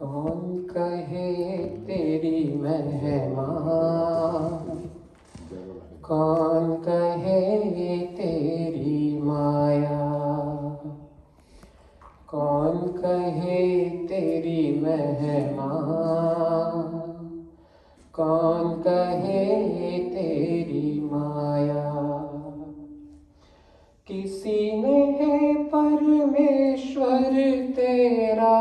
कौन कहे तेरी महिमा, कौन कहे तेरी माया, कौन कहे तेरी महिमा, कौन कहे तेरी माया। किसी ने है परमेश्वर तेरा,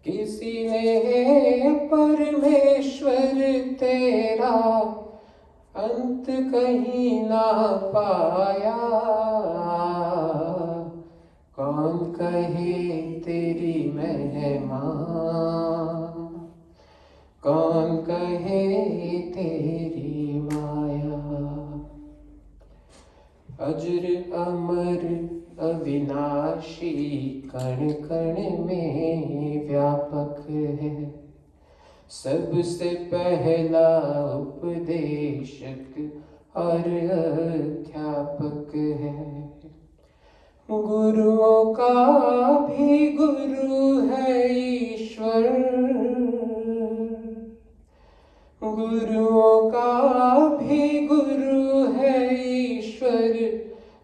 किसी ने है परमेश्वर तेरा, अंत कहीं ना पाया। कौन कहे तेरी महिमा, कौन कहे तेरी माया। अजर अमर अविनाशी कण कण में व्यापक है, सबसे पहला उपदेशक और अध्यापक है। गुरुओं का भी गुरु है ईश्वर, गुरुओं का भी गुरु है ईश्वर,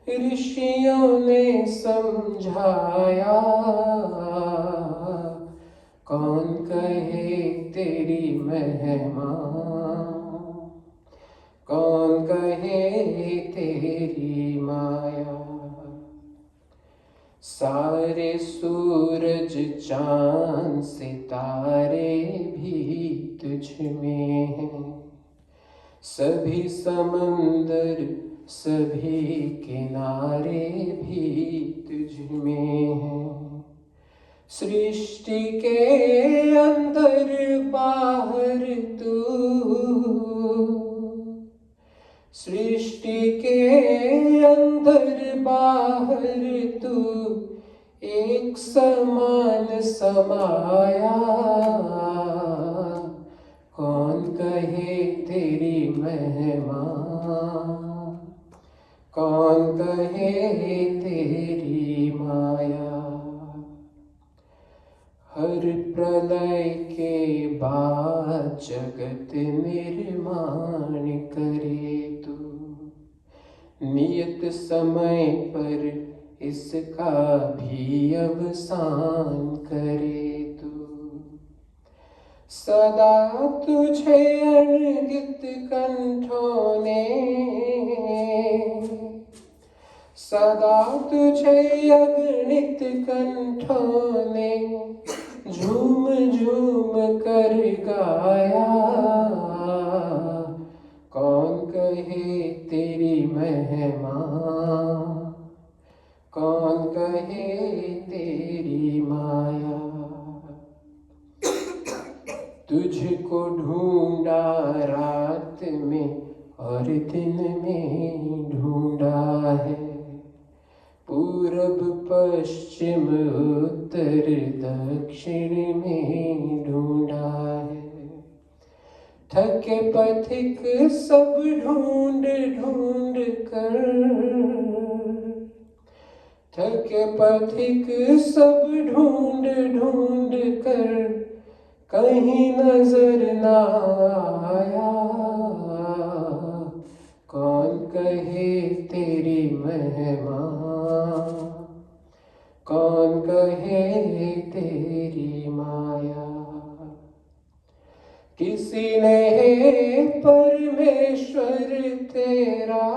ऋषियों ने समझाया। कौन कहे तेरी महिमा, कौन कहे तेरी माया। सारे सूरज चांद सितारे भी तुझ में हैं, सभी समंदर सभी किनारे भी तुझ में हैं। सृष्टि के अंदर बाहर तू, सृष्टि के अंदर बाहर तू, एक समान समाया। कौन कहे तेरी महिमा, कौन कहे तेरी माया। हर प्रलय के बाद जगत निर्माण करे तू, नियत समय पर इसका भी अवसान करे तू। सदा तुझे अनगित कंठों ने, सदा तुझे अगणित कंठों ने झूम झूम कर गाया। कौन कहे तेरी महिमा, कौन कहे तेरी माया। तुझको ढूंढा रात में और दिन में ढूंढा है, पूरब पश्चिम उत्तर दक्षिण में ढूंढा है। थके पथिक सब ढूंढ ढूंढ कर, थके पथिक सब ढूंढ ढूंढ कर, कहीं नजर ना आया। कौन कहे तेरी महिमा, कौन कहे तेरी माया। किसी ने है परमेश्वर तेरा,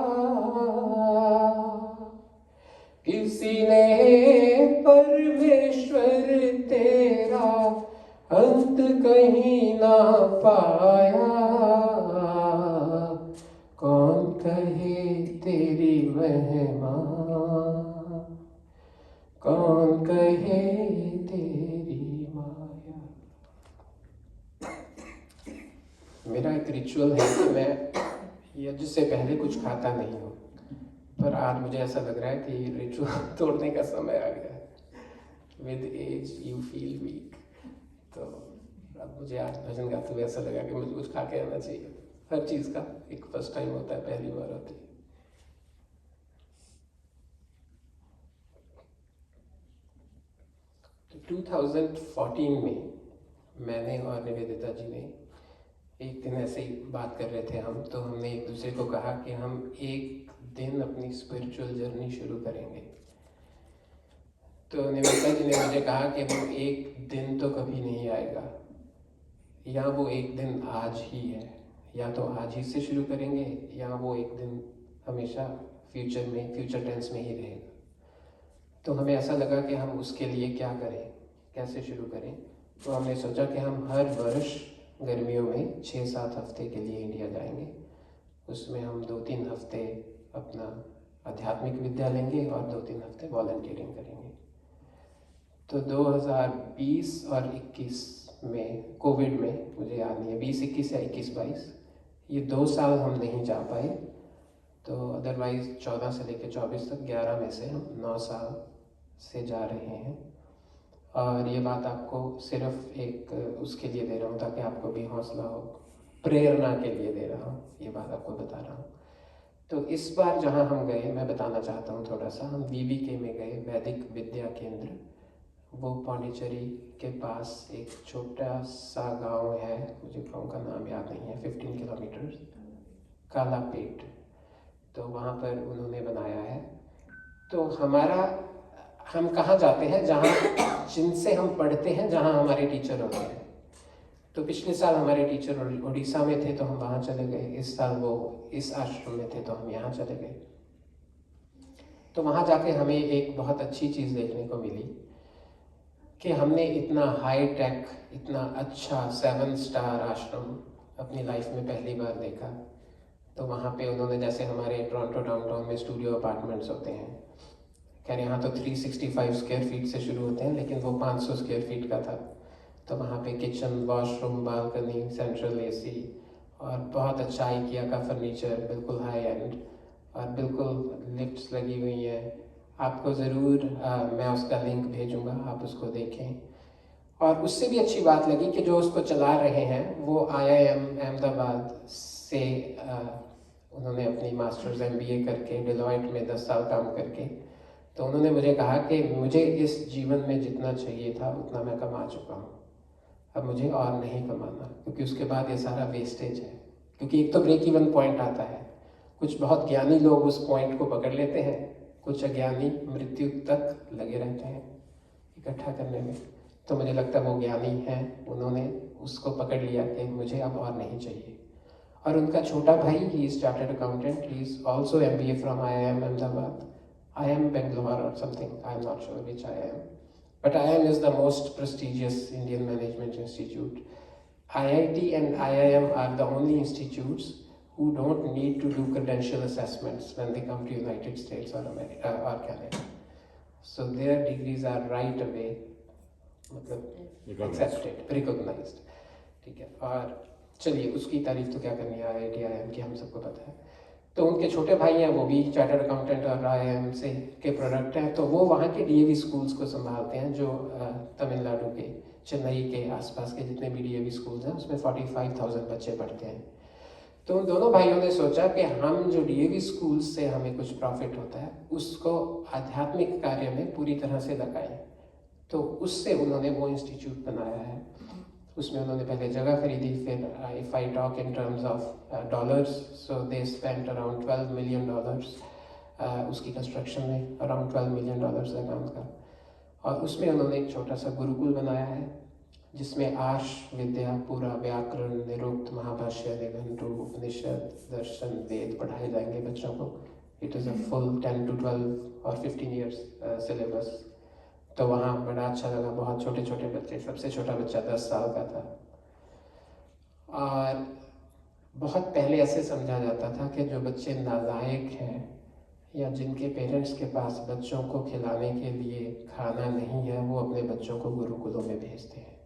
किसी ने है परमेश्वर तेरा, अंत कहीं ना पाया। कौन कहे तेरी महिमा, कौन कहे तेरी माया। मेरा एक रिचुअल है कि मैं यज्ञ से पहले कुछ खाता नहीं हूँ, पर आज मुझे ऐसा लग रहा है कि रिचुअल तोड़ने का समय आ गया है। With age you feel weak, तो अब मुझे आज भजन गाते हुए ऐसा लगा कि मुझे कुछ खा के आना चाहिए। हर चीज़ का एक फर्स्ट टाइम होता है, पहली बार होती है। 2014 में मैंने और निवेदिता जी ने एक दिन ऐसे ही बात कर रहे थे हम, तो हमने एक दूसरे को कहा कि हम एक दिन अपनी स्पिरिचुअल जर्नी शुरू करेंगे। तो निवेदिता जी ने मुझे कहा कि वो एक दिन तो कभी नहीं आएगा, या वो एक दिन आज ही है, या तो आज ही से शुरू करेंगे या वो एक दिन हमेशा फ्यूचर टेंस में ही रहेगा। तो हमें ऐसा लगा कि हम उसके लिए क्या करें, कैसे शुरू करें। तो हमने सोचा कि हम हर वर्ष गर्मियों में 6-7 हफ्ते के लिए इंडिया जाएंगे। उसमें हम 2-3 हफ्ते अपना आध्यात्मिक विद्या लेंगे और 2-3 हफ्ते वॉलंटियरिंग करेंगे। तो 2020 और 21 में कोविड में, मुझे याद नहीं है 20-21 या 21-22, ये 2 साल हम नहीं जा पाए। तो अदरवाइज़ 14 से लेकर 24 तक 11 में से हम 9 साल से जा रहे हैं। और ये बात आपको सिर्फ एक उसके लिए दे रहा हूँ ताकि आपको भी हौसला हो, प्रेरणा के लिए दे रहा हूँ, ये बात आपको बता रहा हूँ। तो इस बार जहाँ हम गए, मैं बताना चाहता हूँ थोड़ा सा। हम वीवीके में गए, वैदिक विद्या केंद्र। वो पौंडीचेरी के पास एक छोटा सा गांव है, मुझे गांव का नाम याद नहीं है, 15 किलोमीटर, कालापेट। तो वहाँ पर उन्होंने बनाया है। तो हम कहाँ जाते हैं, जहाँ जिनसे हम पढ़ते हैं, जहाँ हमारे टीचर होते हैं। तो पिछले साल हमारे टीचर उड़ीसा में थे तो हम वहाँ चले गए, इस साल वो इस आश्रम में थे तो हम यहाँ चले गए। तो वहाँ जाके हमें एक बहुत अच्छी चीज़ देखने को मिली कि हमने इतना हाई टेक, इतना अच्छा 7 स्टार आश्रम अपनी लाइफ में पहली बार देखा। तो वहाँ पे उन्होंने, जैसे हमारे टोरंटो डाउनटाउन में स्टूडियो अपार्टमेंट्स होते हैं, खैर यहाँ तो 365 स्क्वायर फीट से शुरू होते हैं, लेकिन वो 500 स्क्वायर फीट का था। तो वहाँ पे kitchen, washroom, balcony, central AC और बहुत अच्छा IKEA का फर्नीचर, बिल्कुल हाई एंड, और बिल्कुल लिफ्ट्स लगी हुई हैं। आपको ज़रूर मैं उसका लिंक भेजूँगा, आप उसको देखें। और उससे भी अच्छी बात लगी कि जो उसको चला रहे हैं वो IIM अहमदाबाद से उन्होंने अपनी मास्टर्स MBA करके, डिलॉयट में 10 साल काम करके, तो उन्होंने मुझे कहा कि मुझे इस जीवन में जितना चाहिए था उतना मैं कमा चुका हूँ, अब मुझे और नहीं कमाना, क्योंकि उसके बाद ये सारा वेस्टेज है। क्योंकि एक तो ब्रेक इवन पॉइंट आता है, कुछ बहुत ज्ञानी लोग उस पॉइंट को पकड़ लेते हैं, कुछ अज्ञानी मृत्यु तक लगे रहते हैं इकट्ठा करने में। तो मुझे लगता है वो ज्ञानी हैं, उन्होंने उसको पकड़ लिया कि मुझे अब और नहीं चाहिए। और उनका छोटा भाई, he is chartered accountant, he is also MBA from IIM Ahmedabad, IIM Bangalore or something, I'm not sure which IIM. But IIM is the most prestigious Indian management institute. IIT and IIM are the only institutes who don't need to do credential assessments when they come to United States or America or Canada. So their degrees are right away accepted, recognized. ठीक है, और चलिए उसकी तारीफ तो क्या करनी है, IIT IIM की हम सबको पता है। तो उनके छोटे भाई हैं, वो भी चार्टर्ड अकाउंटेंट और IIM से के प्रोडक्ट हैं। तो वो वहाँ के DAV स्कूल्स को संभालते हैं, जो तमिलनाडु के, चेन्नई के आसपास के जितने भी DAV स्कूल्स हैं, उसमें 45,000 बच्चे पढ़ते हैं। तो उन दोनों भाइयों ने सोचा कि हम जो DAV स्कूल्स से हमें कुछ प्रॉफिट होता है उसको आध्यात्मिक कार्य में पूरी तरह से लगाएं। तो उससे उन्होंने वो इंस्टीट्यूट बनाया है। उसमें उन्होंने पहले जगह खरीदी, फिर if I talk in terms of dollars, so they spent around $12 million उसकी कंस्ट्रक्शन में, अराउंड $12 मिलियन लगा उनका। और उसमें उन्होंने एक छोटा सा गुरुकुल बनाया है जिसमें आर्ष विद्या, पूरा व्याकरण, निरुक्त, महाभाष्य, निघंटु, उपनिषद, दर्शन, वेद पढ़ाए जाएंगे बच्चों को। It is a full 10 to 12 और 15 ईयर्स सिलेबस। तो वहाँ बड़ा अच्छा लगा, बहुत छोटे छोटे बच्चे, सबसे छोटा बच्चा 10 साल का था। और बहुत पहले ऐसे समझा जाता था कि जो बच्चे नालायक हैं या जिनके पेरेंट्स के पास बच्चों को खिलाने के लिए खाना नहीं है, वो अपने बच्चों को गुरुकुलों में भेजते हैं।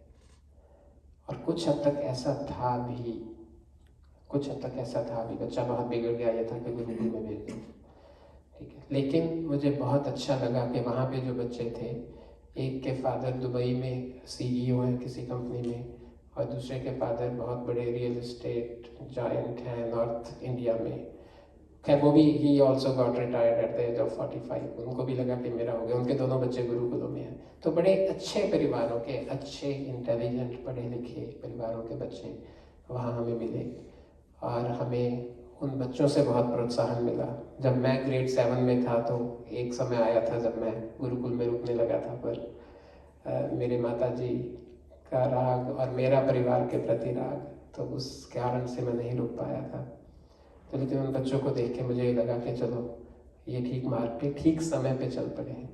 और कुछ हद तक ऐसा था भी, बच्चा बहुत बिगड़ गया, ये था कि गुरुकुल में भेज दें, ठीक है। लेकिन मुझे बहुत अच्छा लगा कि वहाँ पे जो बच्चे थे, एक के फादर दुबई में CEO हैं किसी कंपनी में, और दूसरे के फादर बहुत बड़े रियल एस्टेट जायंट हैं नॉर्थ इंडिया में। खैर वो भी ही also got retired at the age of 45। उनको भी लगा कि मेरा हो गया। उनके दोनों बच्चे गुरुकुलों में हैं। तो बड़े अच्छे परिवारों के, अच्छे इंटेलिजेंट पढ़े लिखे परिवारों के बच्चे वहाँ हमें मिले और हमें उन बच्चों से बहुत प्रोत्साहन मिला। जब मैं ग्रेड 7 में था तो एक समय आया था जब मैं गुरुकुल में रुकने लगा था, पर मेरे माता जी का राग और मेरा परिवार के प्रति राग, तो उस कारण से मैं नहीं रुक पाया था। तो लेकिन उन बच्चों को देख के मुझे लगा कि चलो ये ठीक मार्ग पे, ठीक समय पे चल पड़े हैं।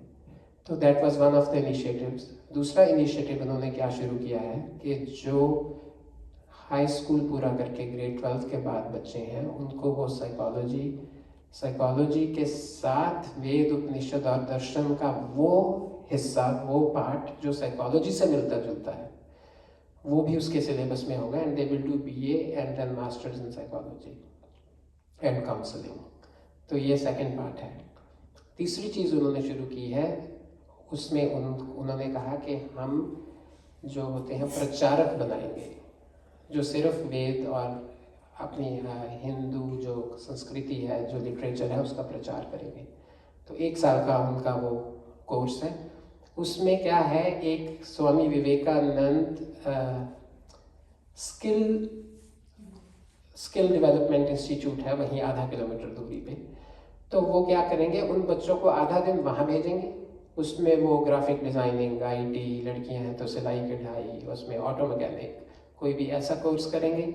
तो that was one of the initiatives. दूसरा इनिशिएटिव उन्होंने क्या शुरू किया है कि जो हाई स्कूल पूरा करके ग्रेड 12 के बाद बच्चे हैं उनको वो साइकोलॉजी के साथ वेद, उपनिषद और दर्शन का वो हिस्सा, वो पार्ट जो साइकोलॉजी से मिलता जुलता है, वो भी उसके सिलेबस में होगा। And they will do BA and then masters in psychology and counselling. तो ये सेकंड पार्ट है। तीसरी चीज़ उन्होंने शुरू की है, उसमें उन्होंने कहा कि हम जो होते हैं प्रचारक बनाएंगे, जो सिर्फ वेद और अपनी हिंदू जो संस्कृति है, जो लिटरेचर है, उसका प्रचार करेंगे। तो 1 साल का उनका वो कोर्स है। उसमें क्या है, एक Swami Vivekananda skill development institute है वहीं आधा किलोमीटर दूरी पे। तो वो क्या करेंगे, उन बच्चों को आधा दिन वहाँ भेजेंगे। उसमें वो ग्राफिक डिज़ाइनिंग, IT, लड़कियाँ हैं तो सिलाई कढ़ाई, उसमें ऑटो मैकेनिक, कोई भी ऐसा कोर्स करेंगे।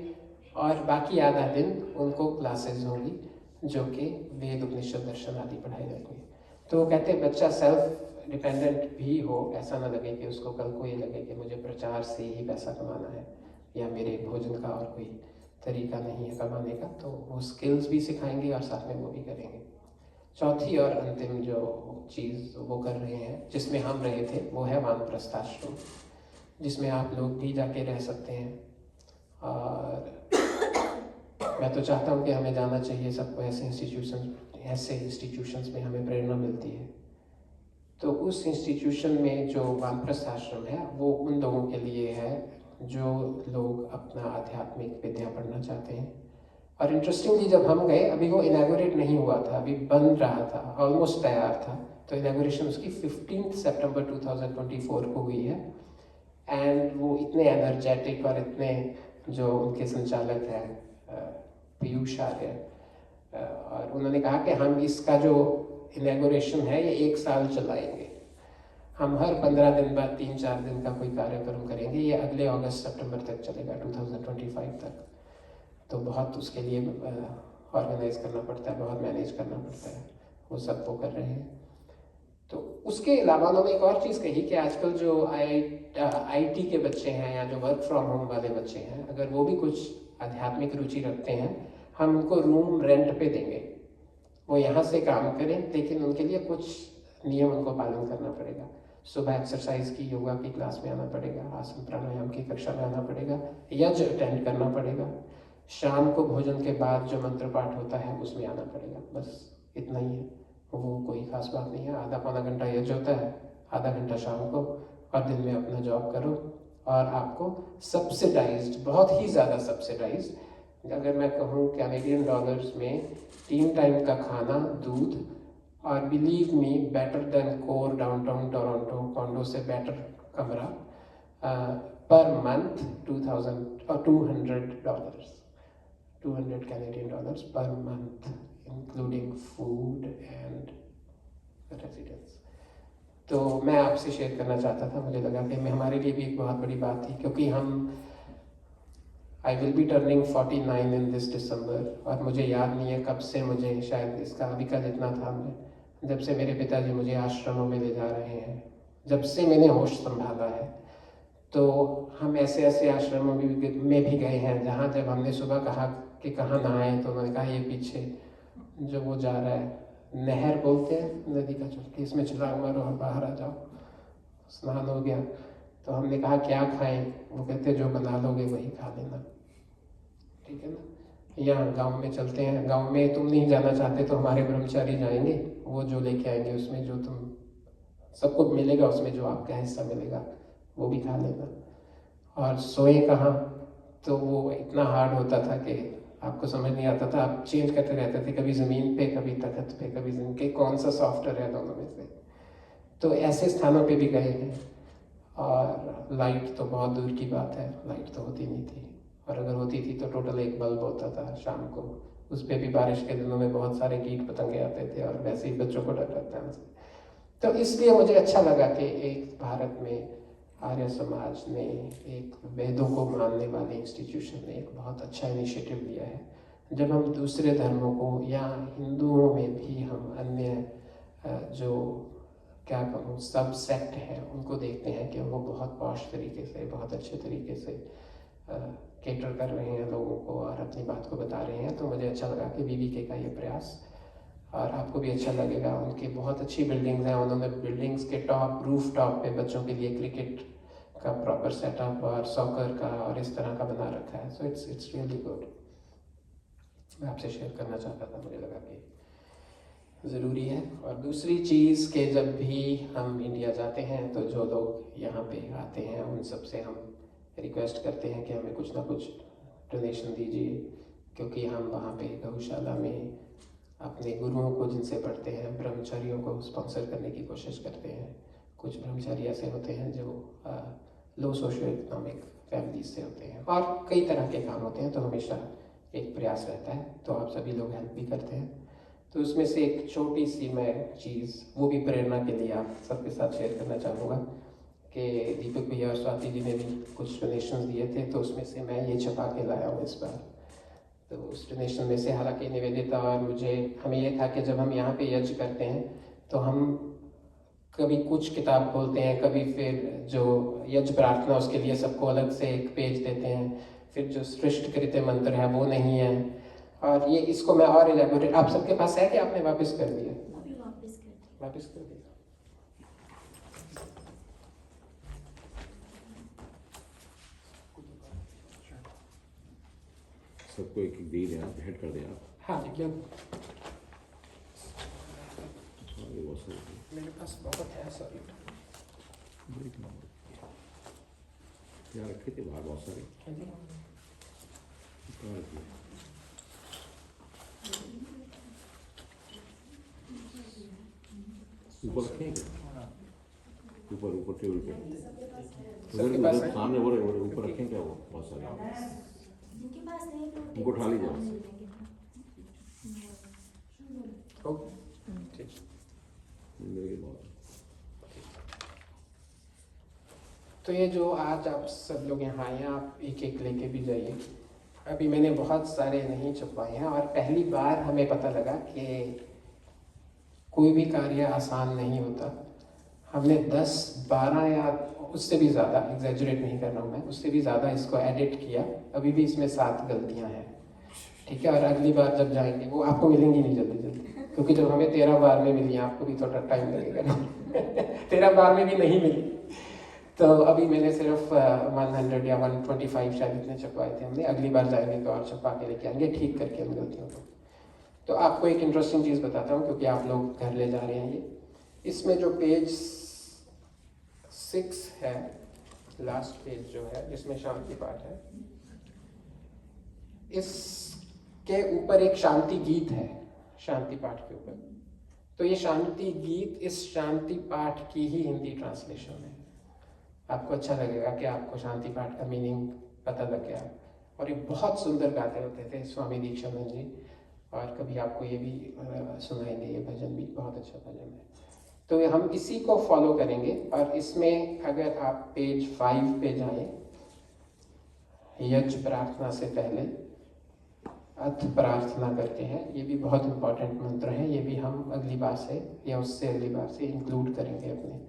और बाकी आधा दिन उनको क्लासेस होंगी जो कि वेद, उपनिषद, दर्शन आदि पढ़ाई जाएंगे। तो वो कहते हैं बच्चा सेल्फ डिपेंडेंट भी हो, ऐसा ना लगे कि उसको कल को ये लगे कि मुझे प्रचार से ही पैसा कमाना है या मेरे भोजन का और कोई तरीका नहीं है कमाने का। तो वो स्किल्स भी सिखाएंगे और साथ में वो भी करेंगे। चौथी और अंतिम जो चीज़ वो कर रहे हैं, जिसमें हम रहे थे, वो है वानप्रस्थ आश्रम, जिसमें आप लोग भी जाके रह सकते हैं। और मैं तो चाहता हूँ कि हमें जाना चाहिए सबको। ऐसे इंस्टीट्यूशंस में हमें प्रेरणा मिलती है। तो उस इंस्टीट्यूशन में जो वानप्रस्थ आश्रम है वो उन लोगों के लिए है जो लोग अपना आध्यात्मिक विद्या पढ़ना चाहते हैं। और इंटरेस्टिंगली जब हम गए, अभी वो इनैगोरेट नहीं हुआ था, अभी बन रहा था, ऑलमोस्ट तैयार था। तो इनैगोरेशन उसकी 15 सितंबर 2024 को हुई है। एंड वो इतने एनर्जेटिक और इतने, जो उनके संचालक हैं पीयूष आर्य, और उन्होंने कहा कि हम इसका जो इनैगोरेशन है ये 1 साल चलाएंगे। हम हर 15 दिन बाद 3-4 दिन का कोई कार्यक्रम करेंगे। ये अगले अगस्त सितंबर तक चलेगा, 2025 तक। तो बहुत उसके लिए ऑर्गेनाइज करना पड़ता है, बहुत मैनेज करना पड़ता है, वो सब वो कर रहे हैं। तो उसके अलावा उन्होंने एक और चीज़ कही कि आजकल जो IT के बच्चे हैं या जो वर्क फ्रॉम होम वाले बच्चे हैं, अगर वो भी कुछ आध्यात्मिक रुचि रखते हैं, हम उनको रूम रेंट पे देंगे। वो यहाँ से काम करें, लेकिन उनके लिए कुछ नियम उनको पालन करना पड़ेगा। सुबह एक्सरसाइज की, योगा की क्लास में आना पड़ेगा, आसन प्राणायाम की कक्षा में आना पड़ेगा, यज्ञ अटेंड करना पड़ेगा, शाम को भोजन के बाद जो मंत्र पाठ होता है उसमें आना पड़ेगा। बस इतना ही है, वो कोई खास बात नहीं है। आधा पौना घंटा यज्ञ होता है, आधा घंटा शाम को, और दिन में अपना जॉब करो। और आपको सब्सिडाइज्ड, बहुत ही ज़्यादा सब्सिडाइज्ड, अगर मैं कहूँ कैनेडियन डॉलर्स में 3 टाइम का खाना, दूध, और believe me better than core downtown Toronto condor से बेटर कमरा, per month $200, 200 Canadian dollars per month, including food and residence। तो मैं आपसे शेयर करना चाहता था, मुझे लगा कि हमारे लिए भी एक बहुत बड़ी बात थी, क्योंकि I will be turning 49 in this December. और मुझे याद नहीं है कब से, मुझे शायद इसका अभी का जितना था, मैं जब से मेरे पिताजी मुझे आश्रमों में ले जा रहे हैं, जब से मैंने होश संभाला है, तो हम ऐसे आश्रमों में भी गए हैं जहाँ जब हमने सुबह कहा कि कहाँ नहाएं, तो उन्होंने कहा ये पीछे जो वो जा रहा है, नहर बोलते हैं नदी का, चल के इसमें छलांग मारो और बाहर आ जाओ, स्नान हो गया। तो हमने कहा क्या खाएं, वो कहते जो बना लोगे वही खा लेना, ठीक है ना। यहाँ गांव में चलते हैं, गांव में तुम नहीं जाना चाहते तो हमारे ब्रह्मचारी जाएंगे, वो जो लेके आएंगे उसमें जो तुम सबको मिलेगा, उसमें जो आपका हिस्सा मिलेगा वो भी खा लेना। और सोए कहाँ, तो वो इतना हार्ड होता था कि आपको समझ नहीं आता था, आप चेंज करते रहते थे, कभी ज़मीन पे, कभी तख्त पे, कभी ज़मीन के, कौन सा सॉफ्टवेयर है दोनों में से। तो ऐसे स्थानों पे भी गए हैं। और लाइट तो बहुत दूर की बात है, लाइट तो होती नहीं थी, और अगर होती थी तो टोटल एक बल्ब होता था शाम को, उस पर भी बारिश के दिनों में बहुत सारे कीट पतंगे आते थे और वैसे ही बच्चों को डर लगता है उनसे। तो इसलिए मुझे अच्छा लगा कि एक भारत में आर्य समाज ने, एक वेदों को मानने वाले इंस्टीट्यूशन ने एक बहुत अच्छा इनिशिएटिव लिया है। जब हम दूसरे धर्मों को या हिंदुओं में भी हम अन्य जो क्या कहूँ सब सेक्ट है उनको देखते हैं कि वो बहुत पॉश तरीके से, बहुत अच्छे तरीके से केटर कर रहे हैं लोगों को और अपनी बात को बता रहे हैं। तो मुझे अच्छा लगा कि बीबीके का ये प्रयास, और आपको भी अच्छा लगेगा। उनकी बहुत अच्छी बिल्डिंग्स हैं, उन्होंने बिल्डिंग्स के टॉप, रूफ टॉप पे बच्चों के लिए क्रिकेट का प्रॉपर सेटअप और सॉकर का और इस तरह का बना रखा है। So it's really good. मैं आपसे शेयर करना चाहता था, मुझे लगा कि ज़रूरी है। और दूसरी चीज़ कि जब भी हम इंडिया जाते हैं तो जो लोग यहाँ पे आते हैं उन सब से हम रिक्वेस्ट करते हैं कि हमें कुछ ना कुछ डोनेशन दीजिए, क्योंकि हम वहाँ पे गौशाला में अपने गुरुओं को जिनसे पढ़ते हैं, ब्रह्मचारियों को स्पॉन्सर करने की कोशिश करते हैं। कुछ ब्रह्मचारी ऐसे होते हैं जो लो सोशो इकोनॉमिक फैमिलीज से होते हैं, और कई तरह के काम होते हैं, तो हमेशा एक प्रयास रहता है, तो आप सभी लोग हेल्प भी करते हैं। तो उसमें से एक छोटी सी मैं चीज़, वो भी प्रेरणा के लिए आप सबके साथ शेयर करना चाहूँगा कि दीपक भैया और स्वाति जी ने भी कुछ डोनेशन दिए थे, तो उसमें से मैं ये छपा के लाया हूँ इस बार। तो उस डोनेशन में से हालांकि निवेदिता और हमें ये था कि जब हम यहाँ पे यज्ञ करते हैं तो हम कभी कुछ किताब खोलते हैं, कभी फिर जो यज्ञ प्रार्थना उसके लिए सबको अलग से एक पेज देते हैं, फिर जो सृष्ट कृत्य मंत्र है वो नहीं है, और ये इसको मैं और इलेबोरेट, आप सबके पास है कि आपने वापस कर दिया? वापस कर दिया। सबको एक एक दे दें, आप हेड कर दें आप। हाँ मतलब ये बहुत सही है। मेरे पास बहुत है, सॉरी। यहाँ रखे थे बाहर बहुत सारे। कहाँ रखे? ऊपर रखे हैं क्या? ऊपर ऊपर टेबल पे उधर सामने वो ऊपर रखें क्या? वो बहुत सारे उनको उठा लीजिए। ठीक। मेरे बहुत। तो ये जो आज आप सब लोग यहाँ आए हैं, आप एक एक लेके भी जाइए। अभी मैंने बहुत सारे नहीं छपवाए हैं, और पहली बार हमें पता लगा कि कोई भी कार्य आसान नहीं होता। हमने 10-12 या उससे भी ज़्यादा, एग्जैजुरेट नहीं कर रहा हूँ मैं, उससे भी ज़्यादा इसको एडिट किया। अभी भी इसमें 7 गलतियाँ हैं, ठीक है। और अगली बार जब जाएंगे वो आपको मिलेंगी नहीं जल्दी जल्दी, क्योंकि जब हमें 13 बार में मिली, आपको भी थोड़ा टाइम लगेगा ना 13 बार में भी नहीं मिली। तो अभी मैंने सिर्फ 100 या 125 शायद इतने छपवाए थे हमने। अगली बार जाएंगे तो और छपवा के लेके आएंगे, ठीक करके हम गलतियों को। तो आपको एक इंटरेस्टिंग चीज़ बताता हूँ, क्योंकि आप लोग घर ले जा रहे हैं ये। इसमें जो पेज 6 है, लास्ट पेज जो है, जिसमें शांति पाठ है, इसके ऊपर एक शांति गीत है, शांति पाठ के ऊपर। तो ये शांति गीत इस शांति पाठ की ही हिंदी ट्रांसलेशन है। आपको अच्छा लगेगा कि आपको शांति पाठ का मीनिंग पता लग गया। और ये बहुत सुंदर गाते होते थे स्वामी दीक्षानंद जी, और कभी आपको ये भी सुनाएंगे, ये भजन भी बहुत अच्छा भजन है। तो हम इसी को फॉलो करेंगे। और इसमें अगर आप पेज 5 पे जाएं, यज्ञ प्रार्थना से पहले अथ प्रार्थना करते हैं, ये भी बहुत इंपॉर्टेंट मंत्र है। ये भी हम अगली बार से या उससे अगली बार से इंक्लूड करेंगे अपने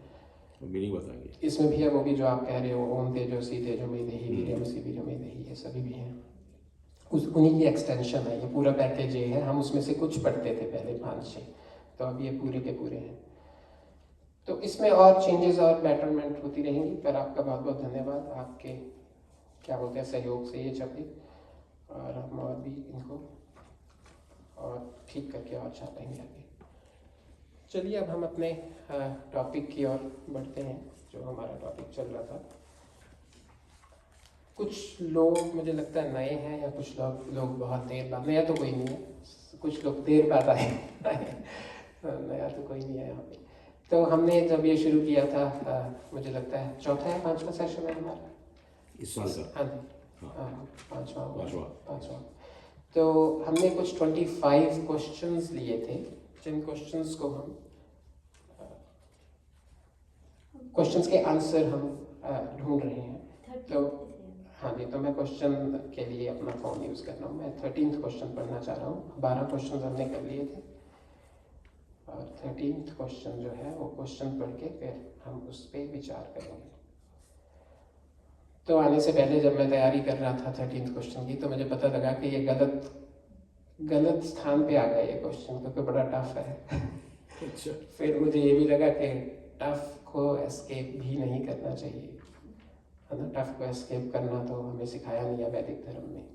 मीनिंग बताएंगे। इसमें भी है वो भी जो आप कह रहे हो, ओम तेजोसी तेजोमयी देहि वीर्यमसि वीर्यमयी देहि, ये सभी भी हैं, उन्हीं की एक्सटेंशन है। ये पूरा पैकेज ये है। हम उसमें से कुछ पढ़ते थे पहले 5-6, तो अब ये पूरे के पूरे हैं। तो इसमें और चेंजेस और बेटरमेंट होती रहेंगी। पर आपका बहुत बहुत धन्यवाद, आपके क्या बोलते हैं सहयोग से ये छपी, और हम और भी इनको और ठीक करके और छापेंगे आगे। चलिए अब हम अपने टॉपिक की ओर बढ़ते हैं, जो हमारा टॉपिक चल रहा था। कुछ लोग मुझे लगता है नए हैं, या कुछ लोग बहुत देर बाद, नया तो कोई नहीं है, कुछ लोग देर बाद आए नया तो कोई नहीं है यहाँ पे। तो हमने जब ये शुरू किया था, मुझे लगता है चौथा या पांचवा सेशन है हमारा इस साल का। हाँ जी, पांचवा। पांचवा। तो हमने कुछ 25 क्वेश्चंस लिए थे, जिन क्वेश्चंस को हम क्वेश्चंस के आंसर हम ढूंढ रहे हैं। तो हाँ जी, तो मैं क्वेश्चन के लिए अपना फ़ोन यूज़ कर रहा हूँ। मैं 13th क्वेश्चन पढ़ना चाह रहा हूँ। 12 क्वेश्चन हमने कर लिए थे, और 13th क्वेश्चन जो है वो क्वेश्चन पढ़ के फिर हम उस पर विचार करेंगे। तो आने से पहले जब मैं तैयारी कर रहा था 13th क्वेश्चन की, तो मुझे पता लगा कि ये गलत स्थान पे आ गया ये क्वेश्चन, क्योंकि बड़ा टफ है। अच्छा। फिर मुझे ये भी लगा कि टफ को एस्केप भी नहीं करना चाहिए, है ना। टफ को एस्केप करना तो हमें सिखाया नहीं है वैदिक धर्म में।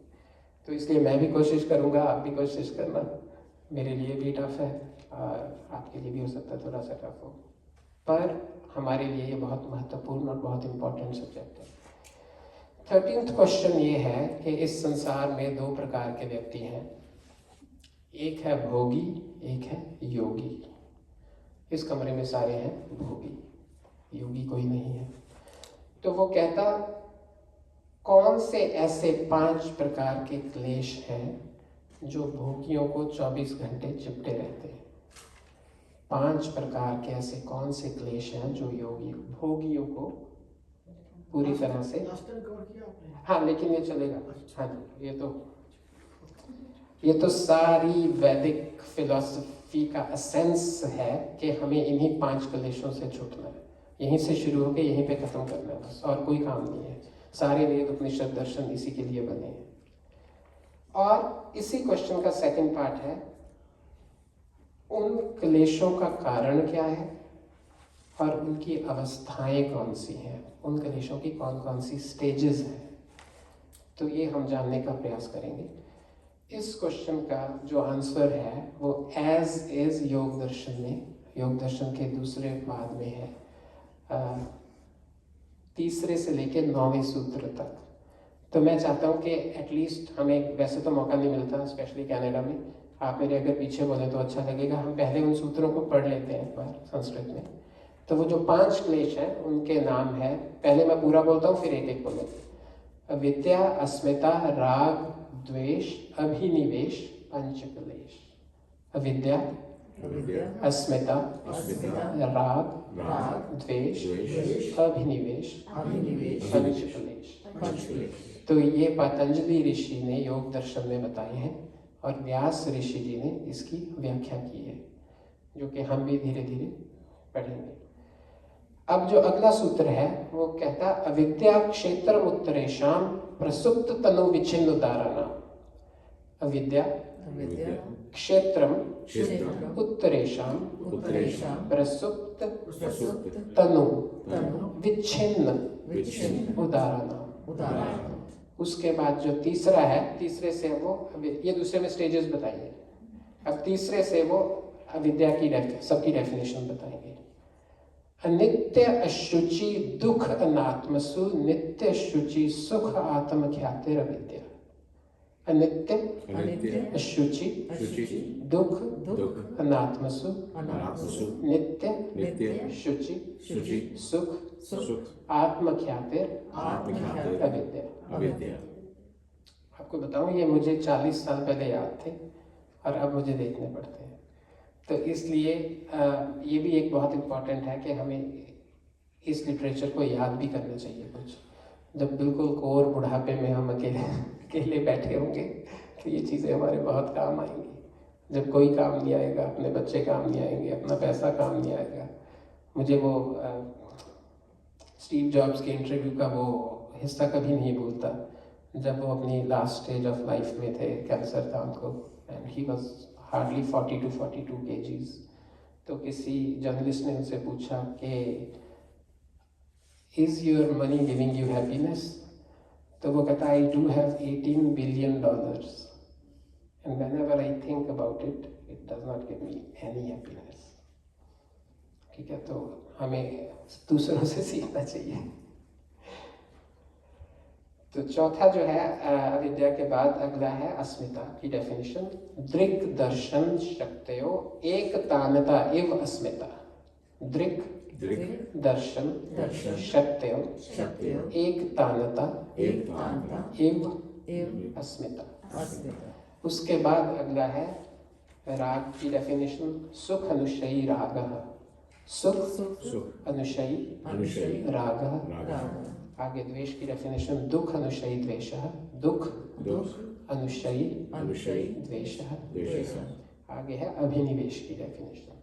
तो इसलिए मैं भी कोशिश करूँगा, आप भी कोशिश करना। मेरे लिए भी टफ है, और आपके लिए भी हो सकता है थोड़ा सा टफ हो, पर हमारे लिए ये बहुत महत्वपूर्ण और बहुत इम्पोर्टेंट सब्जेक्ट है। 13th क्वेश्चन ये है कि इस संसार में 2 प्रकार के व्यक्ति हैं, एक है भोगी, एक है योगी। इस कमरे में सारे हैं भोगी, योगी कोई नहीं है। तो वो कहता, कौन से ऐसे 5 प्रकार के क्लेश हैं जो भोगियों को 24 घंटे चिपटे रहते हैं। 5 प्रकार के ऐसे कौन से क्लेश हैं जो भोगियों को पूरी तरह से, हाँ लेकिन ये चलेगा। हाँ जी, ये तो सारी वैदिक फिलॉसफी का एसेंस है कि हमें इन्हीं 5 क्लेशों से छूटना है। यहीं से शुरू होकर यहीं पे खत्म करना है बस, और कोई काम नहीं है। सारे वेद उपनिषद दर्शन इसी के लिए बने हैं। और इसी क्वेश्चन का सेकंड पार्ट है, उन क्लेशों का कारण क्या है और उनकी अवस्थाएं कौन सी हैं, उन क्लेशों की कौन कौन सी स्टेजेस हैं। तो ये हम जानने का प्रयास करेंगे। इस क्वेश्चन का जो आंसर है वो एज इज योग दर्शन में, योग दर्शन के दूसरे पाद में है, 3 से लेकर 9वें सूत्र तक। तो मैं चाहता हूँ कि एटलीस्ट हमें, वैसे तो मौका नहीं मिलता स्पेशली कनाडा में, आप मेरे अगर पीछे बोले तो अच्छा लगेगा, हम पहले उन सूत्रों को पढ़ लेते हैं एक बार संस्कृत में। तो वो जो 5 क्लेश हैं उनके नाम है, पहले मैं पूरा बोलता हूँ फिर एक एक बोलेंगे। अविद्या, अस्मिता, राग, द्वेष, अभिनिवेश, 5 क्लेश। अविद्या, अस्मिता, राग, द्वेष, अभिनिवेश, 5 क्लेश। तो ये पतंजलि ऋषि ने योग दर्शन में बताए हैं, और व्यास ऋषि जी ने इसकी व्याख्या की है, जो कि हम भी धीरे धीरे पढ़ेंगे। अब जो अगला सूत्र है वो कहता, अविद्या क्षेत्र उत्तरेशम प्रसुप्त तनु विच्छिन्न उदाहरण। अविद्या क्षेत्रम उत्तरेशम प्रसुप्त तनु विच्छिन्न उदाहरण। उसके बाद जो तीसरा है, तीसरे से वो, ये दूसरे में स्टेजेस बताइए, अब तीसरे से वो अविद्या की सबकी डेफिनेशन बताएंगे। अनित्य अशुचि दुख अनात्मसु नित्य शुचि सुख आत्मख्यातिर अविद्या। अनित्य अशुचि दुख अनात्मसु नित्य शुचि सुख आत्मख्यातिर अविद्या। आपको बताऊं, ये मुझे 40 साल पहले याद थे और अब मुझे देखने पड़ते हैं। तो इसलिए ये भी एक बहुत इम्पॉर्टेंट है कि हमें इस लिटरेचर को याद भी करना चाहिए कुछ, जब बिल्कुल कोर बुढ़ापे में हम अकेले बैठे होंगे तो ये चीज़ें हमारे बहुत काम आएंगी। जब कोई काम नहीं आएगा, अपने बच्चे काम नहीं आएंगे, अपना पैसा काम नहीं आएगा। मुझे वो स्टीव जॉब्स के इंटरव्यू का वो हिस्सा कभी नहीं भूलता, जब वो अपनी लास्ट स्टेज ऑफ लाइफ में थे, कैंसर था उनको, and he was hardly 40 to 42 kgs। तो किसी जर्नलिस्ट ने उनसे पूछा कि is your money giving you happiness? तो वो कहता, I do have $18 billion and whenever I think about it, it does not give me any happiness. ठीक है, तो हमें दूसरों से सीखना चाहिए। तो चौथा जो है अविद्या के बाद अगला है अस्मिता की डेफिनेशन। दृक् दर्शन शक्तयो एक तानता इव अस्मिता। दृक् दर्शन शक्तयो एक तानता इव अस्मिता। उसके बाद अगला है राग की डेफिनेशन। सुख अनुशयी रागः। सुख अनुशयी रागः। आगे द्वेष की डेफिनेशन। दुख अनुशयी द्वेषः। दुख अनुशयी द्वेषः। आगे है अभिनिवेश की डेफिनेशन।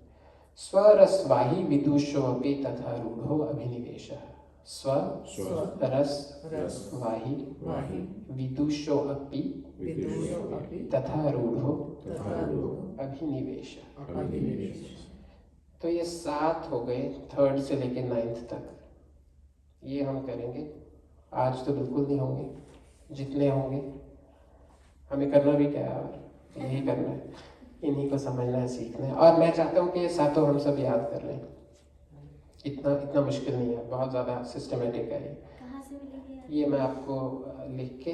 स्वरसवाही विदुषो अपि तथा रूढ़ो अभिनिवेशः। स्वरसवाही विदुषो अपि तथा रूढ़ो अभिनिवेशः। तो ये 7 हो गए 3rd से लेके 9th तक। ये हम करेंगे आज तो बिल्कुल नहीं होंगे, जितने होंगे हमें करना भी क्या है और यही करना है, इन्हीं को समझना है, सीखना है। और मैं चाहता हूँ कि ये 7 हम सब याद कर लें। इतना मुश्किल नहीं है, बहुत ज़्यादा सिस्टमेटिक है। कहाँ से मिलेगी? ये मैं आपको लिख के